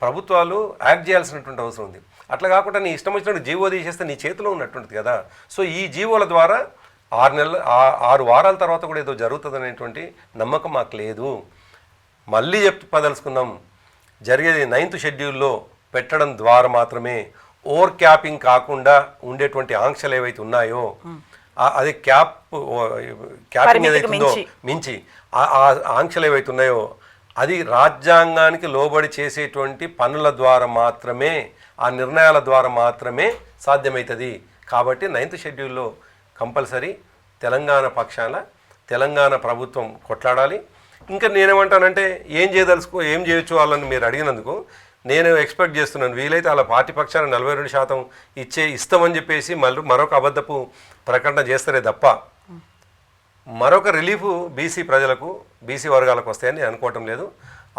[SPEAKER 3] ప్రభుత్వాలు యాక్ట్ చేయాల్సినటువంటి అవసరం ఉంది. అట్లా కాకుండా నీ ఇష్టం వచ్చినట్టు జీవో తీసేస్తే నీ చేతిలో ఉన్నటువంటిది కదా. సో ఈ జీవోల ద్వారా 6 వారాల తర్వాత కూడా ఏదో జరుగుతుంది అనేటువంటి నమ్మకం మాకు లేదు. మళ్ళీ చెప్పదలుచుకున్నాం, జరిగేది 9th షెడ్యూల్లో పెట్టడం ద్వారా మాత్రమే ఓవర్ క్యాపింగ్ కాకుండా ఉండేటువంటి ఆంక్షలు ఏవైతే ఉన్నాయో, అదే క్యాపింగ్ ఏదైతుందో మించి ఆ ఆంక్షలు ఏవైతే ఉన్నాయో అది రాజ్యాంగానికి లోబడి చేసేటువంటి పనుల ద్వారా మాత్రమే, ఆ నిర్ణయాల ద్వారా మాత్రమే సాధ్యమవుతుంది. కాబట్టి 9th షెడ్యూల్లో కంపల్సరీ తెలంగాణ పక్షాన తెలంగాణ ప్రభుత్వం కొట్లాడాలి. ఇంకా నేనేమంటానంటే ఏం చేయొచ్చు వాళ్ళని మీరు అడిగినందుకు నేను ఎక్స్పెక్ట్ చేస్తున్నాను, వీలైతే వాళ్ళ పార్టీ పక్షాన 42% ఇస్తామని చెప్పేసి మరొక అబద్ధపు ప్రకటన చేస్తారే తప్ప మరొక రిలీఫ్ బీసీ ప్రజలకు, బీసీ వర్గాలకు వస్తాయని అనుకోవటం లేదు.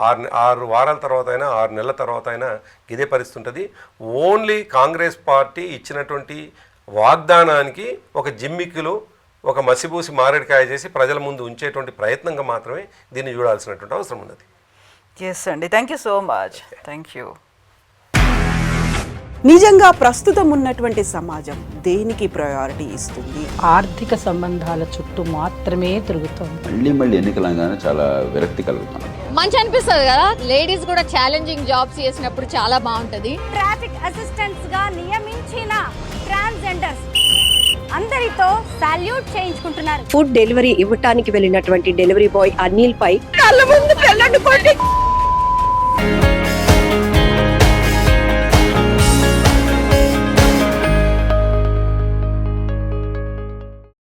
[SPEAKER 3] 6 వారాల తర్వాత అయినా 6 నెలల తర్వాత అయినా ఇదే పరిస్థితి ఉంటుంది. ఓన్లీ కాంగ్రెస్ పార్టీ ఇచ్చినటువంటి వాగ్దానానికి ఒక జిమ్మిక్కులు, ఒక మసిబూసి మారేడుకాయ చేసి ప్రజల ముందు ఉంచేటువంటి ప్రయత్నంగా మాత్రమే దీన్ని చూడాల్సినటువంటి అవసరం ఉన్నది.
[SPEAKER 2] ఎస్ అండి, thank you so much. Thank you. నిజంగా ప్రస్తుతం ఉన్నటువంటి సమాజం దేనికి ప్రయారిటీ ఇస్తుంది?
[SPEAKER 4] ఆర్థిక సంబంధాల చుట్టూ మాత్రమే తిరుగుతోంది.
[SPEAKER 5] మళ్ళీ ఎన్నికలంగానే చాలా విరక్తి కలుగుతున్నాం.
[SPEAKER 6] మంచి అనిపిస్తుంది కదా, లేడీస్ కూడా ఛాలెంజింగ్ జాబ్స్ చేసినప్పుడు చాలా బాగుంటది.
[SPEAKER 7] ట్రాఫిక్ అసిస్టెంట్స్ గా నియమించిన ట్రాన్స్జెండర్స్ అందరితో సాల్యూట్ చేయించుకుంటున్నారు.
[SPEAKER 8] ఫుడ్ డెలివరీ ఇవ్వటానికి వెళ్ళినటువంటి డెలివరీ బాయ్ అనిల్ పై
[SPEAKER 1] కళ్ళ ముందు పెళ్ళండి